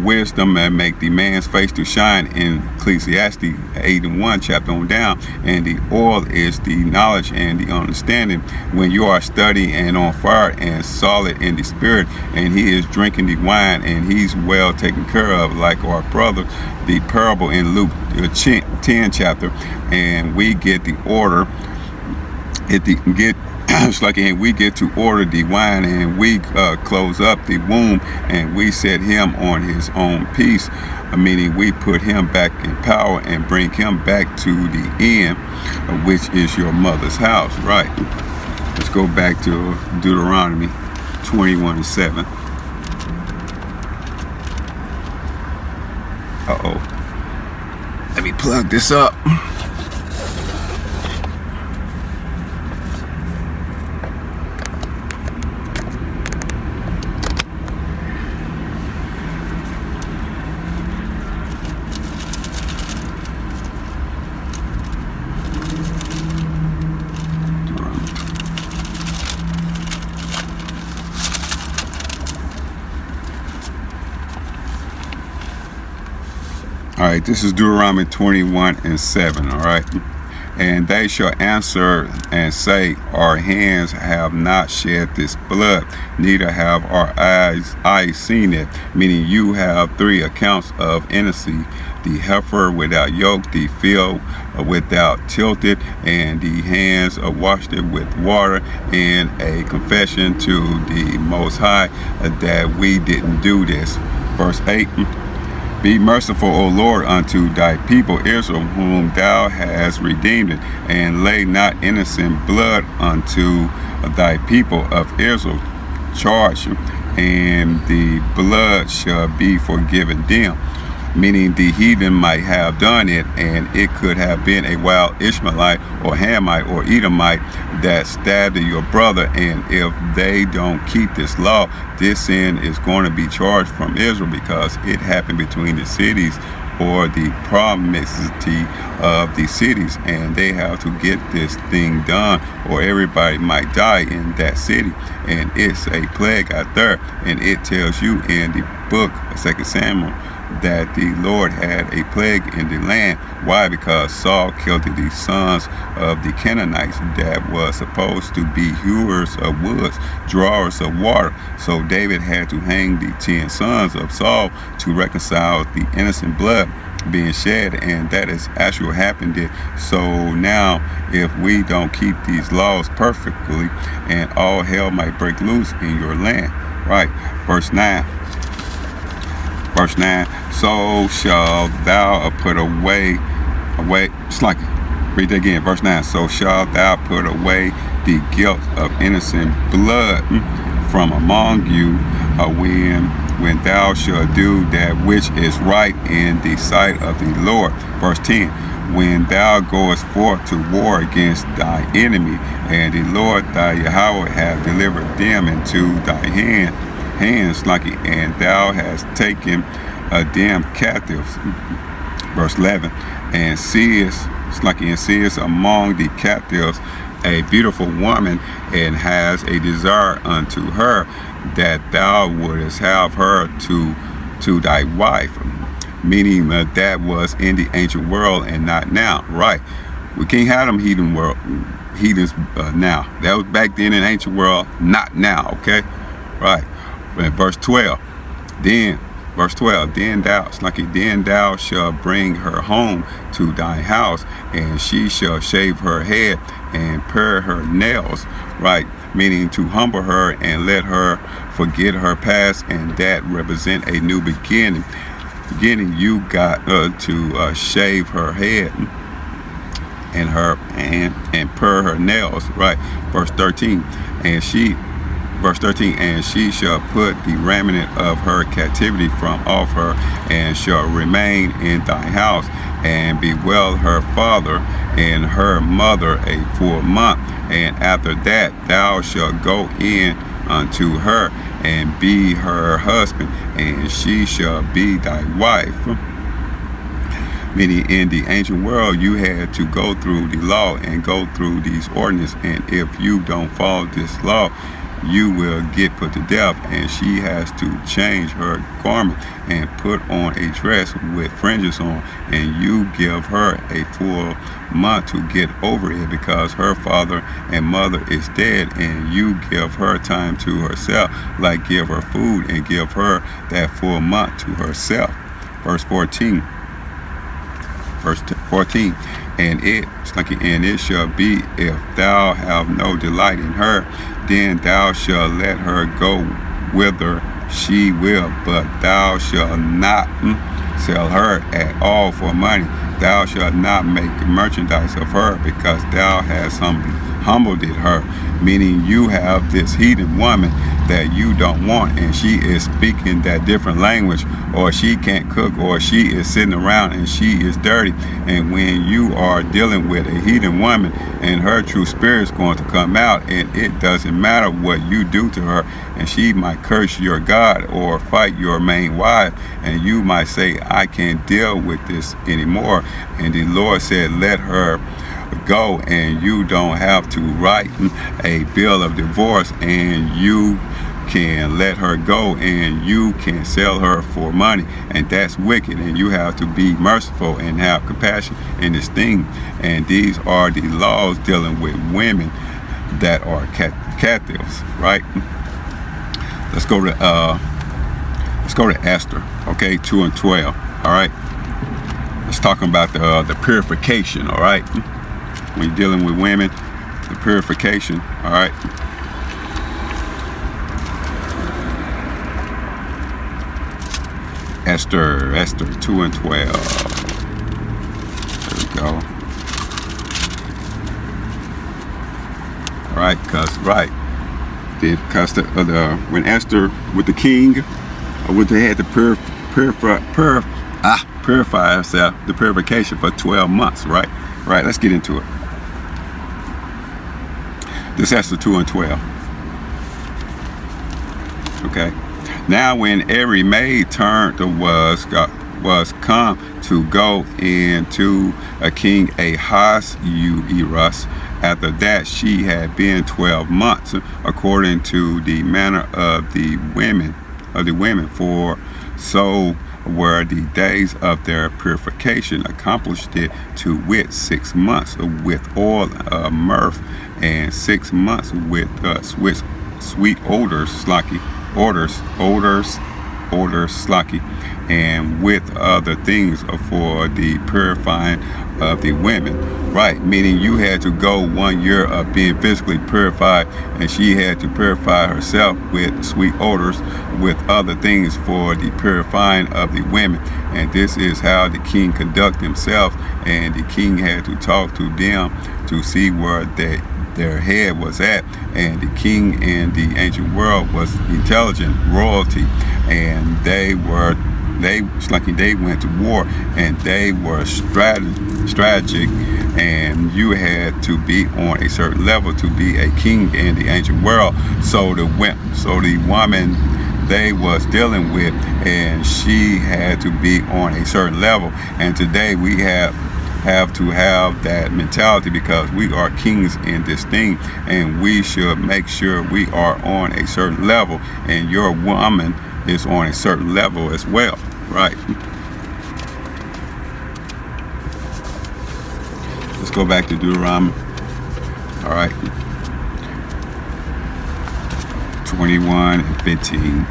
wisdom and make the man's face to shine, in Ecclesiastes 8:1 chapter on down. And the oil is the knowledge and the understanding. When you are studying and on fire and solid in the spirit, and he is drinking the wine, and he's well taken care of, like our brother, the parable in Luke 10 chapter, and we get the order. It's like, and we get to order the wine, and we close up the womb, and we set him on his own peace, meaning we put him back in power and bring him back to the end, which is your mother's house, right? Let's go back to Deuteronomy 21:7. Let me plug this up. All right, this is Deuteronomy 21:7, all right? And they shall answer and say, our hands have not shed this blood, neither have our eyes seen it. Meaning you have three accounts of innocency: the heifer without yoke, the field without tilted, and the hands washed it with water, and a confession to the Most High that we didn't do this. Verse 8. Be merciful, O Lord, unto thy people Israel, whom thou hast redeemed, and lay not innocent blood unto thy people of Israel. Charge, and the blood shall be forgiven them. Meaning the heathen might have done it, and it could have been a wild Ishmaelite or Hamite or Edomite that stabbed your brother, and if they don't keep this law, this sin is going to be charged from Israel, because it happened between the cities or the proximity of the cities, and they have to get this thing done, or everybody might die in that city. And it's a plague out there, and it tells you in the book of 2 Samuel that the Lord had a plague in the land. Why? Because Saul killed the sons of the Canaanites that was supposed to be hewers of woods, drawers of water. So David had to hang the 10 sons of Saul to reconcile the innocent blood being shed, and that is actually happened. So now if we don't keep these laws perfectly, and all hell might break loose in your land, right? Verse 9, so shall thou put away, it's like, read that again, verse 9, so shall thou put away the guilt of innocent blood from among you, when thou shalt do that which is right in the sight of the Lord. Verse 10, when thou goest forth to war against thy enemy, and the Lord thy Yahweh hath delivered them into thy hands, like, and thou hast taken them captives. Verse 11, and seest among the captives a beautiful woman, and has a desire unto her, that thou wouldest have her to thy wife. Meaning that was in the ancient world and not now, right? We can't have them heathens now. That was back then in the ancient world, not now, okay? Right. And verse 12, then thou shalt bring her home to thy house, and she shall shave her head and pare her nails, right? Meaning to humble her and let her forget her past, and that represent a new beginning. You got to shave her head and pare her nails, right? Verse 13, and she shall put the remnant of her captivity from off her, and shall remain in thy house, and bewail her father and her mother a full month. And after that thou shalt go in unto her, and be her husband, and she shall be thy wife. Meaning in the ancient world, you had to go through the law and go through these ordinances. And if you don't follow this law, you will get put to death. And she has to change her garment and put on a dress with fringes on, and you give her a full month to get over it, because her father and mother is dead, and you give her time to herself, like give her food and give her that full month to herself. Verse 14. And it shall be, if thou have no delight in her, then thou shalt let her go whither she will, but thou shalt not sell her at all for money. Thou shalt not make merchandise of her, because thou hast humbled her. Meaning you have this heathen woman that you don't want, and she is speaking that different language, or she can't cook, or she is sitting around and she is dirty. And when you are dealing with a heathen woman, and her true spirit is going to come out, and it doesn't matter what you do to her, and she might curse your God or fight your main wife, and you might say, I can't deal with this anymore. And the Lord said, let her go, and you don't have to write a bill of divorce, and you can let her go, and you can sell her for money, and that's wicked. And you have to be merciful and have compassion in this thing. And these are the laws dealing with women that are captives, right? Let's go to Esther, okay, 2 and 12. All right, let's talk about the purification. All right, when you're dealing with women, the purification. All right. Esther 2 and 12. There we go. All right, because when Esther with the king, they had to purify herself, the purification for 12 months. Right. Let's get into it. This Esther 2 and 12. Okay. Now when every maid turned was come to go into a king Ahasuerus, after that she had been 12 months, according to the manner of the women, for so were the days of their purification accomplished it, to wit 6 months with oil of myrrh, and 6 months with sweet odors, slacky, and with other things for the purifying of the women. Right, meaning you had to go 1 year of being physically purified, and she had to purify herself with sweet odors, with other things for the purifying of the women. And this is how the king conduct himself, and the king had to talk to them to see where their head was at. And the king in the ancient world was intelligent royalty, and they went to war, and they were strategic, and you had to be on a certain level to be a king in the ancient world. So the woman they was dealing with, and she had to be on a certain level. And today we have to have that mentality, because we are kings in this thing, and we should make sure we are on a certain level, and your woman is on a certain level as well. Right. Let's go back to Deuteronomy. All right. 21 and 15.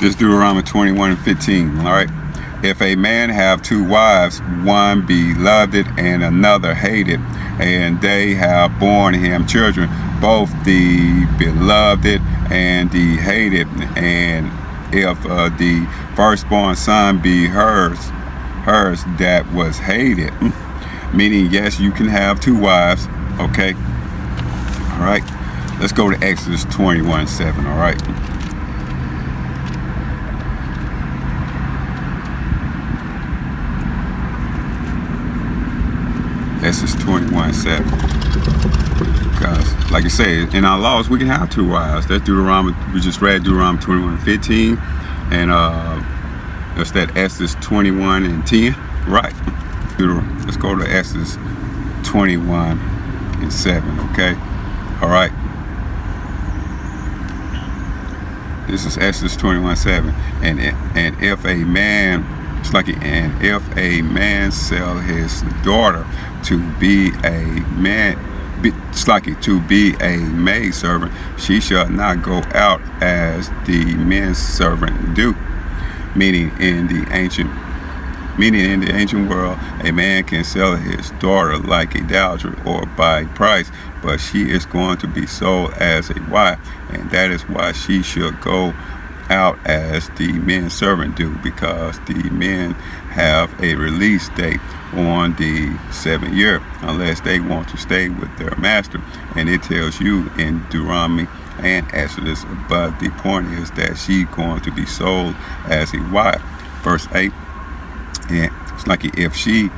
This Deuteronomy 21 and 15. All right. If a man have 2 wives, one beloved and another hated, and they have borne him children, both the beloved and the hated, and if the firstborn son be hers that was hated, meaning yes, you can have 2 wives. Okay. All right. Let's go to Exodus 21:7. All right. Exodus 21:7. Because, like I say, in our laws, we can have 2 wives. That's Deuteronomy. We just read Deuteronomy 21:15, and that's that Exodus 21:10. Right. Let's go to Exodus 21:7. Okay. All right. This is Exodus 21:7, and if a man, and if a man sell his daughter to be a man, to be a maid servant, she shall not go out as the men servant do. Meaning in the ancient world, a man can sell his daughter like a dowry or by price, but she is going to be sold as a wife, and that is why she should go out as the men servant do, because the men have a release date on the 7th year unless they want to stay with their master. And it tells you in Deuteronomy and Exodus, but the point is that she's going to be sold as a wife. Verse 8, and it's like if she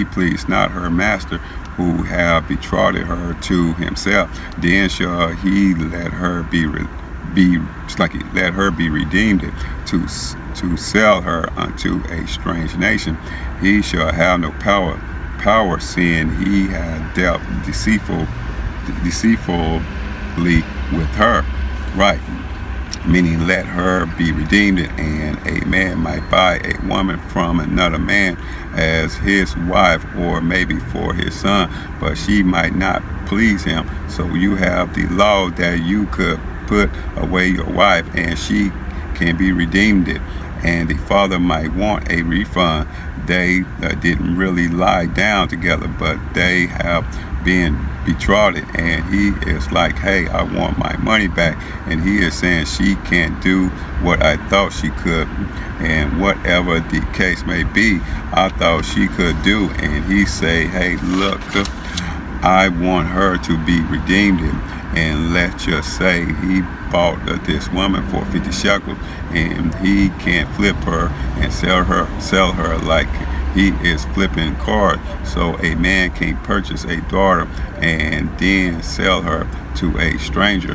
please not her master who have betrothed her to himself, then shall he let her be redeemed to sell her unto a strange nation. He shall have no power, seeing he had dealt deceitfully with her. Right. Meaning let her be redeemed, and a man might buy a woman from another man as his wife, or maybe for his son, but she might not please him. So you have the law that you could put away your wife and she can be redeemed, and the father might want a refund. They didn't really lie down together, but they have been betrothed, and he is like, hey, I want my money back, and he is saying she can't do what I thought she could, and whatever the case may be, I thought she could do. And he say, hey, look, I want her to be redeemed, and let's just say he bought this woman for 50 shekels, and he can't flip her and sell her like he is flipping cars. So a man can purchase a daughter and then sell her to a strange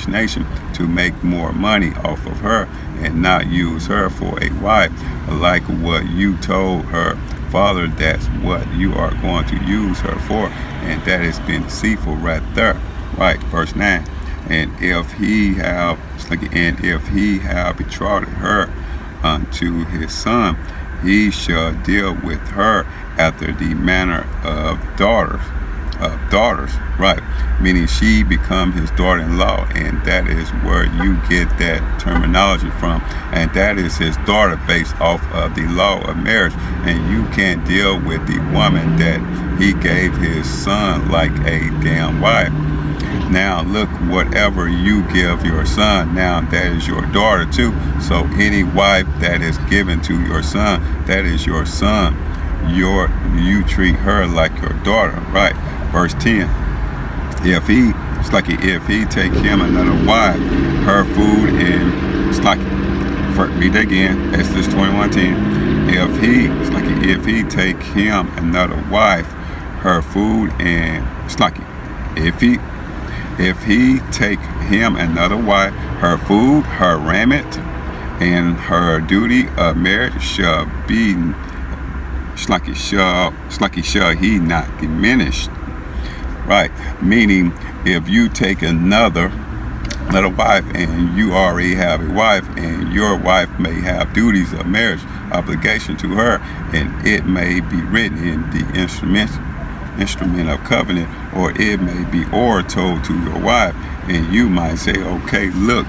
nation to make more money off of her and not use her for a wife, like what you told her father that's what you are going to use her for, and that has been deceitful right there. Right. Verse 9, and if he have betrothed her unto his son, he shall deal with her after the manner of daughters. Right. Meaning she become his daughter-in-law, and that is where you get that terminology from, and that is his daughter based off of the law of marriage. And you can't deal with the woman that he gave his son like a damn wife. Now look, whatever you give your son, now that is your daughter too. So any wife that is given to your son, that is your son. You treat her like your daughter, right? Verse 10. If he take him another wife, her food and read that again. Exodus 21:10. If he take him another wife, her food and if he take him another wife, her food, her raiment, and her duty of marriage shall be shall he not diminished. Right. Meaning if you take another wife and you already have a wife, and your wife may have duties of marriage obligation to her, and it may be written in the instrument of covenant, or it may be told to your wife, and you might say, okay, look,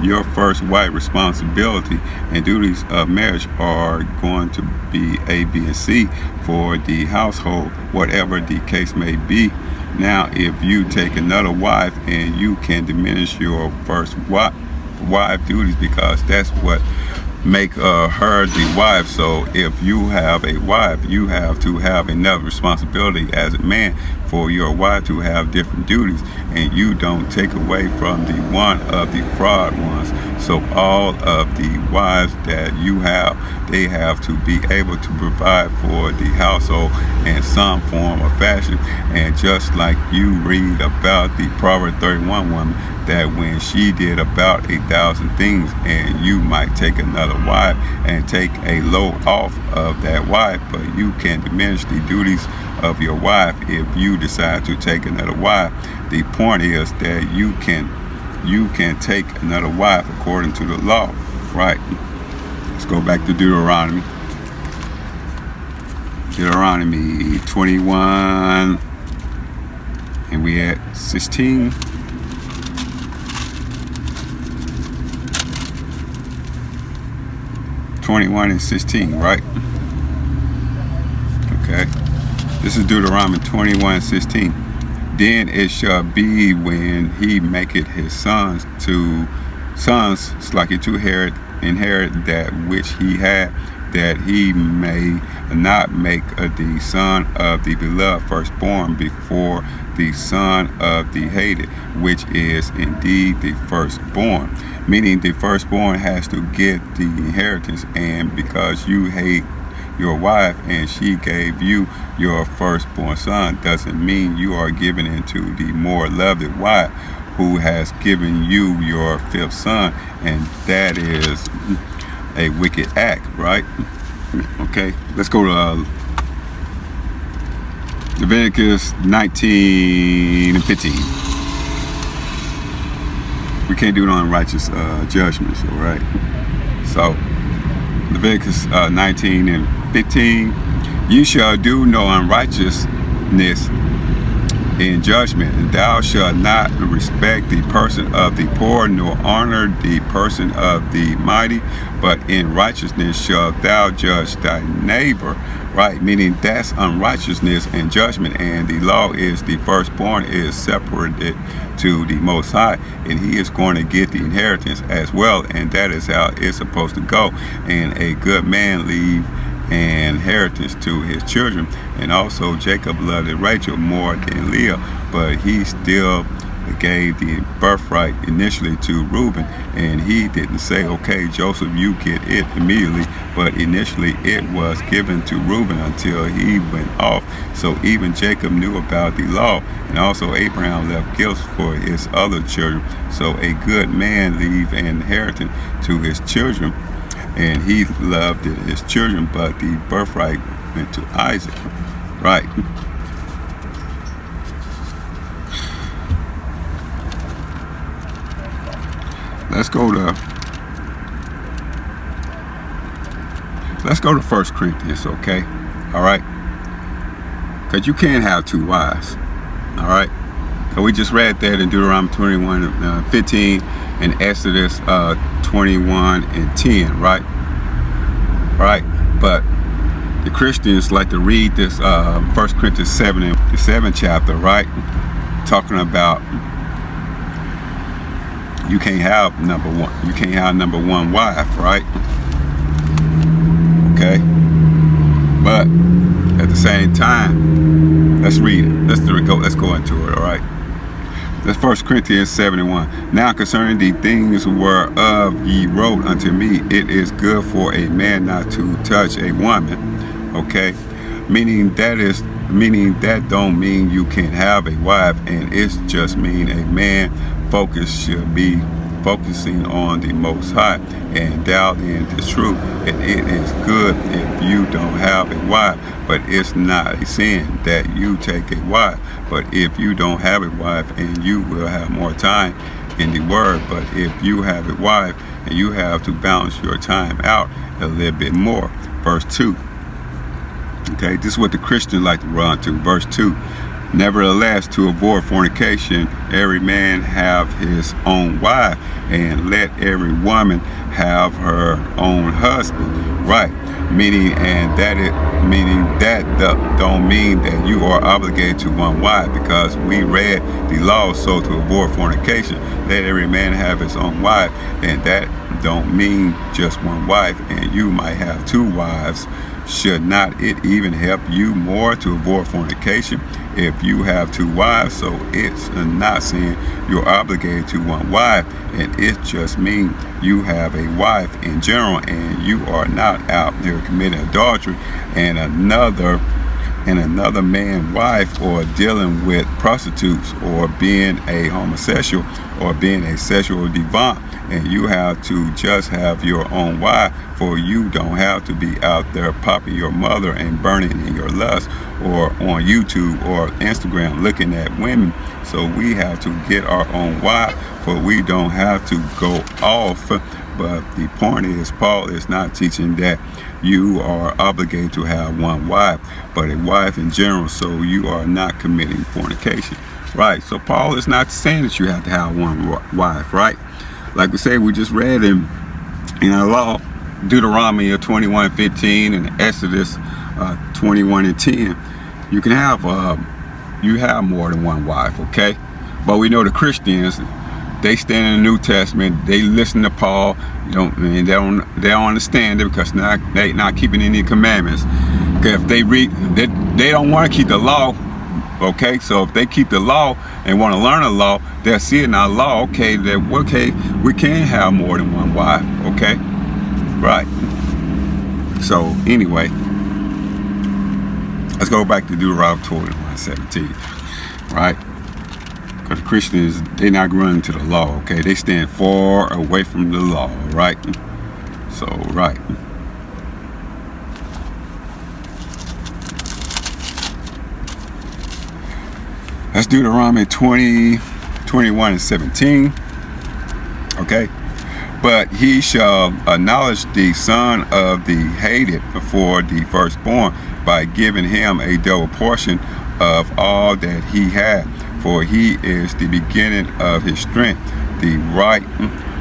your first wife responsibility and duties of marriage are going to be A, B, and C for the household, whatever the case may be. Now if you take another wife, and you can diminish your first wife duties, because that's what make her the wife. So if you have a wife, you have to have enough responsibility as a man for your wife to have different duties, and you don't take away from the one of the fraud ones. So all of the wives that you have they have to be able to provide for the household in some form or fashion. And just like you read about the Proverbs 31 woman, that when she did about 1,000 things, and you might take another wife and take a load off of that wife, but you can diminish the duties of your wife if you decide to take another wife. The point is that you can take another wife according to the law, right? Let's go back to Deuteronomy 21, and we at 16. '21 and 16, right? Okay. This is Deuteronomy 21:16. Then it shall be when he maketh his sons to inherit that which he had, that he may not make the son of the beloved firstborn before the son of the hated, which is indeed the firstborn. Meaning the firstborn has to get the inheritance, and because you hate your wife and she gave you your firstborn son, doesn't mean you are giving into the more loved wife who has given you your fifth son, and that is a wicked act, right? Okay, let's go to Leviticus 19 and 15. We can't do it on righteous judgments, all right? So, Leviticus 19 and 15. You shall do no unrighteousness in judgment, and thou shalt not respect the person of the poor, nor honor the person of the mighty, but in righteousness shalt thou judge thy neighbor, right? Meaning that's unrighteousness and judgment, and the law is the firstborn is separated to the Most High, and he is going to get the inheritance as well, and that is how it's supposed to go. And a good man leave an inheritance to his children. And also Jacob loved Rachel more than Leah, but he still gave the birthright initially to Reuben, and he didn't say, okay, Joseph, you get it immediately, but initially it was given to Reuben until he went off. So even Jacob knew about the law, and also Abraham left gifts for his other children. So a good man leave an inheritance to his children, and he loved his children, but the birthright went to Isaac, right? Let's go to 1 Corinthians, okay? All right? Because you can't have two wives, all right? So we just read that in Deuteronomy 21 and 15 and Exodus 21 and 10, right? Right? But the Christians like to read this 1 Corinthians 7 and the 7th chapter, right? Talking about you can't have number one wife, right? Okay? But at the same time, let's read it. Let's go into it, all right? That's 1 Corinthians 7:1. Now concerning the things whereof ye wrote unto me, it is good for a man not to touch a woman. Okay? Meaning that don't mean you can't have a wife, and it's just mean a man focus should be focusing on the Most High and doubting the truth. And it is good if you don't have a wife, but it's not a sin that you take a wife. But if you don't have a wife, and you will have more time in the Word, but if you have a wife, and you have to balance your time out a little bit more. Verse 2. Okay, this is what the Christians like to run to. Verse 2. Nevertheless, to avoid fornication, every man have his own wife, and let every woman have her own husband. Right? Meaning that don't mean that you are obligated to one wife, because we read the law. So to avoid fornication, let every man have his own wife, and that don't mean just one wife, and you might have two wives. Should not it even help you more to avoid fornication if you have two wives? So it's not saying you're obligated to one wife, and it just means you have a wife in general, and you are not out there committing adultery and another man's wife, or dealing with prostitutes, or being a homosexual, or being a sexual deviant. And you have to just have your own wife, for you don't have to be out there popping your mother and burning in your lust, or on YouTube or Instagram looking at women. So we have to get our own wife, for we don't have to go off. But the point is, Paul is not teaching that you are obligated to have one wife, but a wife in general, so you are not committing fornication. Right, so Paul is not saying that you have to have one wife, right? Like we say, we just read in our law, Deuteronomy 21:15 and Exodus 21:10. You can have more than one wife, okay? But we know the Christians, they stand in the New Testament, they listen to Paul, they don't understand it, because they not keeping any commandments. Okay, if they read, they don't want to keep the law. Okay, so if they keep the law and want to learn the law, they'll see in our law, okay, we can have more than one wife, okay? Right. So anyway, let's go back to Deuteronomy 21:17, right? Because Christians, they're not running to the law, okay? They stand far away from the law, right? So, right. That's Deuteronomy 21:17. Okay. But he shall acknowledge the son of the hated before the firstborn, by giving him a double portion of all that he had. For he is the beginning of his strength. The right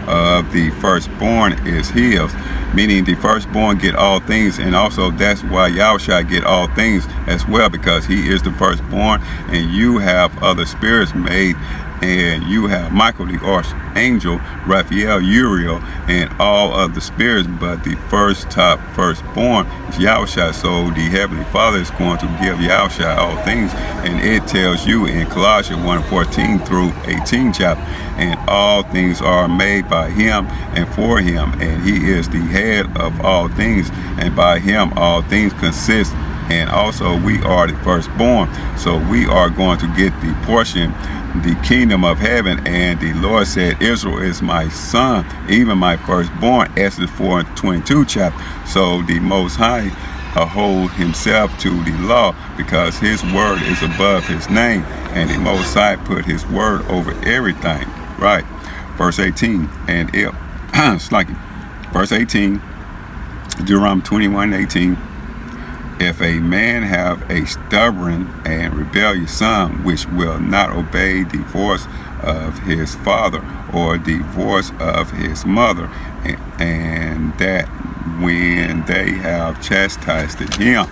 of the firstborn is his. Meaning the firstborn get all things, and also that's why Yahushua get all things as well, because he is the firstborn, and you have other spirits made, and you have Michael the archangel, Raphael, Uriel, and all of the spirits, but the firstborn is Yahushua. So the Heavenly Father is going to give Yahushua all things, and it tells you in Colossians 1:14 through 18 chapter, and all things are made by him and for him, and he is the head of all things, and by him all things consist. And also we are the firstborn, so we are going to get the portion, the kingdom of heaven. And the Lord said, Israel is my son, even my firstborn, Exodus 4:22 chapter. So the Most High hold himself to the law, because his word is above his name, and the Most High put his word over everything. Right. Verse 18, and if it's like verse 18, Deuteronomy 21:18. If a man have a stubborn and rebellious son, which will not obey the voice of his father or the voice of his mother, and that when they have chastised him,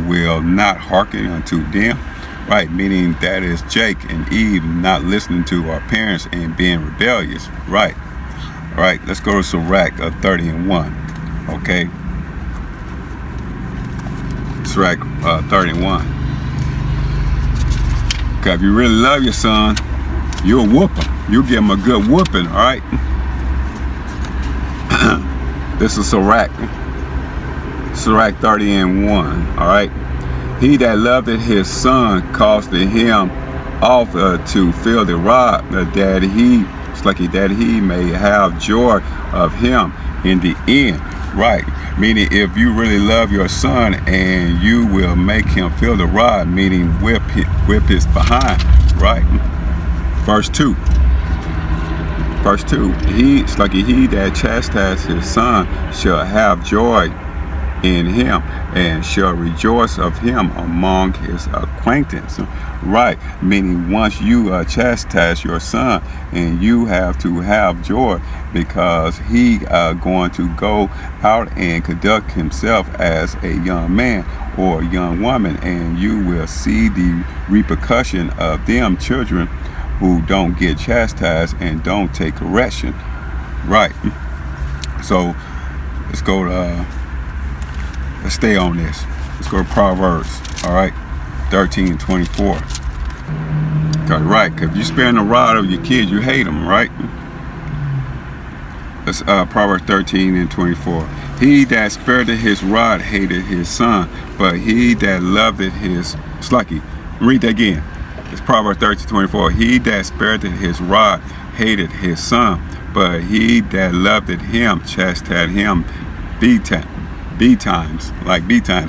will not hearken unto them, right? Meaning that is Jake and Eve not listening to our parents and being rebellious, right? All right, let's go to Sirach 30:1, okay? Sirach 31. Okay, if you really love your son, you'll whoop him. You'll give him a good whooping, all right? This is Sirach 30:1, all right? He that loved his son caused him off to feel the rod, that he may have joy of him in the end. Right, meaning if you really love your son, and you will make him feel the rod, meaning whip his behind. Right. Verse 2. He that chastises his son shall have joy in him, and shall rejoice of him among his acquaintance. Right, meaning once you chastise your son, and you have to have joy, because he going to go out and conduct himself as a young man or a young woman, and you will see the repercussion of them children who don't get chastised and don't take correction. Right. So let's go to let's stay on this. Let's go to Proverbs, all right, 13:24. Right, because if you sparing the rod of your kids, you hate them, right? That's Proverbs 13:24. He that spared his rod hated his son, but he that loved his... Slucky, read that again. It's Proverbs 13:24. He that spared his rod hated his son, but he that loved him chastised him times,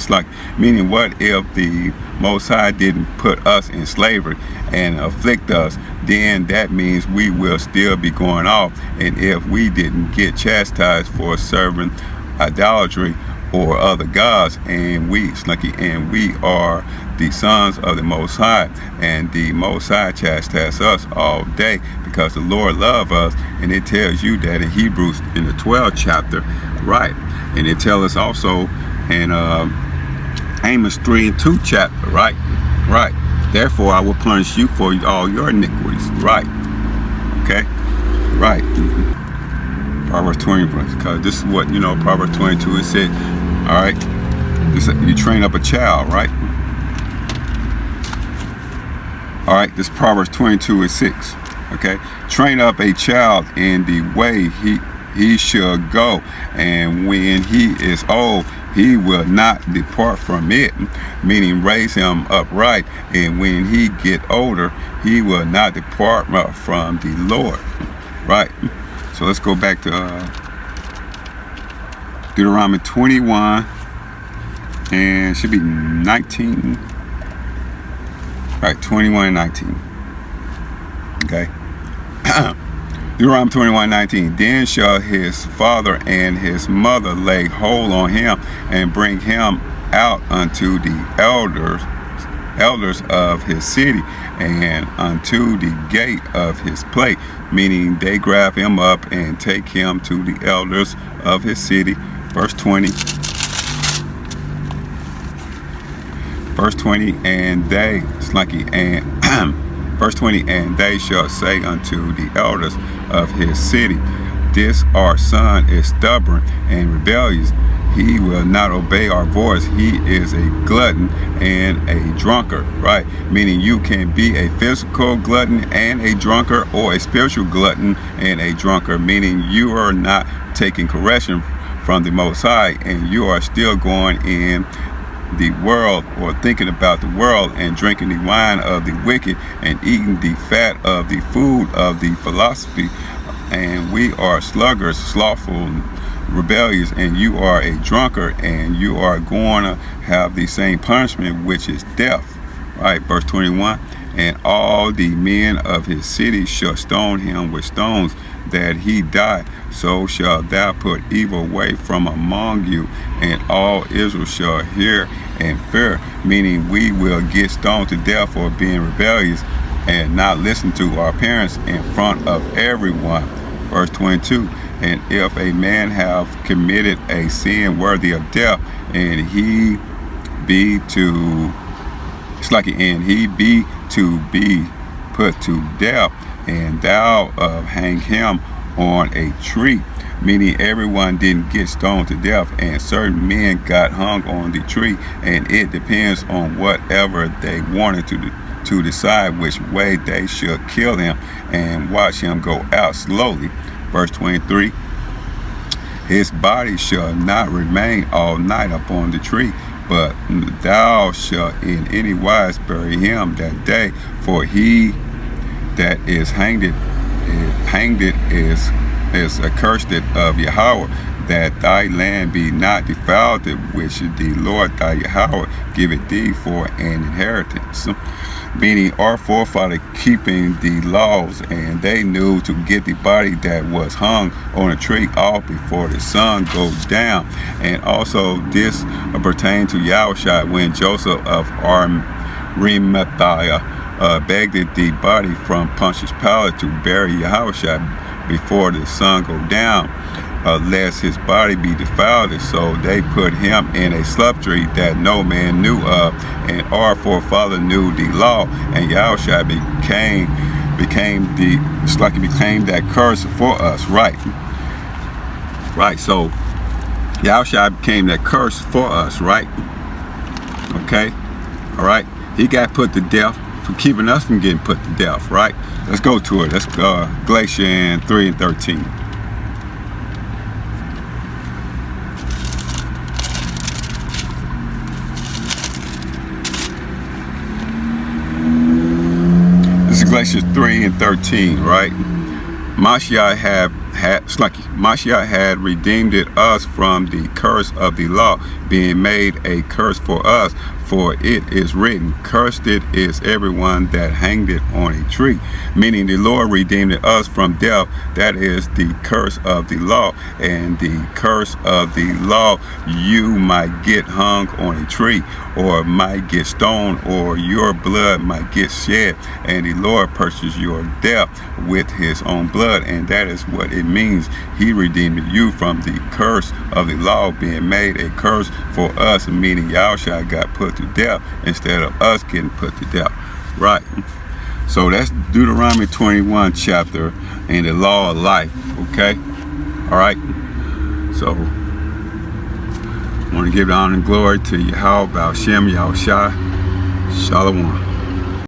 like meaning, what if the Most High didn't put us in slavery and afflict us? Then that means we will still be going off. And if we didn't get chastised for serving idolatry or other gods, and we are the sons of the Most High, and the Most High chastise us all day because the Lord loves us. And it tells you that in Hebrews in the 12th chapter, right? And it tells us also in Amos 3:2 chapter, right? Right. Therefore, I will punish you for all your iniquities. Right. Okay. Right. Proverbs 20, because this is what, Proverbs 22, it said, all right, you train up a child, right? All right, this Proverbs 22:6, okay? Train up a child in the way he should go, and when he is old, he will not depart from it, meaning raise him upright, and when he get older, he will not depart from the Lord, right? So let's go back to Deuteronomy 21, and it should be 19. All right, 21 and 19. Okay. Deuteronomy 21:19. Then shall his father and his mother lay hold on him and bring him out unto the elders of his city and unto the gate of his place, meaning they grab him up and take him to the elders of his city. Verse 20. Verse 20, and they, verse 20, and they shall say unto the elders of his city, this our son is stubborn and rebellious. He will not obey our voice. He is a glutton and a drunkard, right? Meaning you can be a physical glutton and a drunkard, or a spiritual glutton and a drunkard, meaning you are not taking correction from the Most High, and you are still going in the world, or thinking about the world, and drinking the wine of the wicked, and eating the fat of the food of the philosophy. And we are sluggards, slothful, rebellious, and you are a drunkard, and you are going to have the same punishment, which is death. Right, verse 21. And all the men of his city shall stone him with stones, that he die. So shall thou put evil away from among you, and all Israel shall hear and fear. Meaning we will get stoned to death for being rebellious and not listen to our parents in front of everyone. Verse 22. And if a man have committed a sin worthy of death, and he be to be put to death, and thou hang him on a tree, meaning everyone didn't get stoned to death, and certain men got hung on the tree, and it depends on whatever they wanted to decide which way they should kill him and watch him go out slowly. Verse 23. His body shall not remain all night upon the tree, but thou shalt in any wise bury him that day, for he that is hanged is accursed of Yahweh, that thy land be not defiled, which the Lord thy Yahweh giveth thee for an inheritance. Meaning our forefather keeping the laws, and they knew to get the body that was hung on a tree off before the sun goes down. And also this pertained to Yahushua when Joseph of Arimathea begged the body from Pontius Pilate to bury Yahushua before the sun go down, lest his body be defiled. And so they put him in a slumbery that no man knew of, and our forefather knew the law, and Yahushua became that curse for us. Right. So Yahushua became that curse for us, right? Okay, all right. He got put to death for keeping us from getting put to death, right? Let's go to it. Let's go. Galatians 3:13. This is Galatians 3:13, right? Mashiach had redeemed us from the curse of the law, being made a curse for us. For it is written, cursed is everyone that hangeth on a tree. Meaning the Lord redeemed us from death. That is the curse of the law. And the curse of the law, you might get hung on a tree, or might get stoned, or your blood might get shed. And the Lord purchased your death with his own blood. And that is what it means. He redeemed you from the curse of the law, being made a curse for us, meaning Yahushua got put to death instead of us getting put to death, right? So that's Deuteronomy 21 chapter and the law of life, okay? All right, so I want to give honor and glory to Yahweh, Shem, Yahushua, Shalom.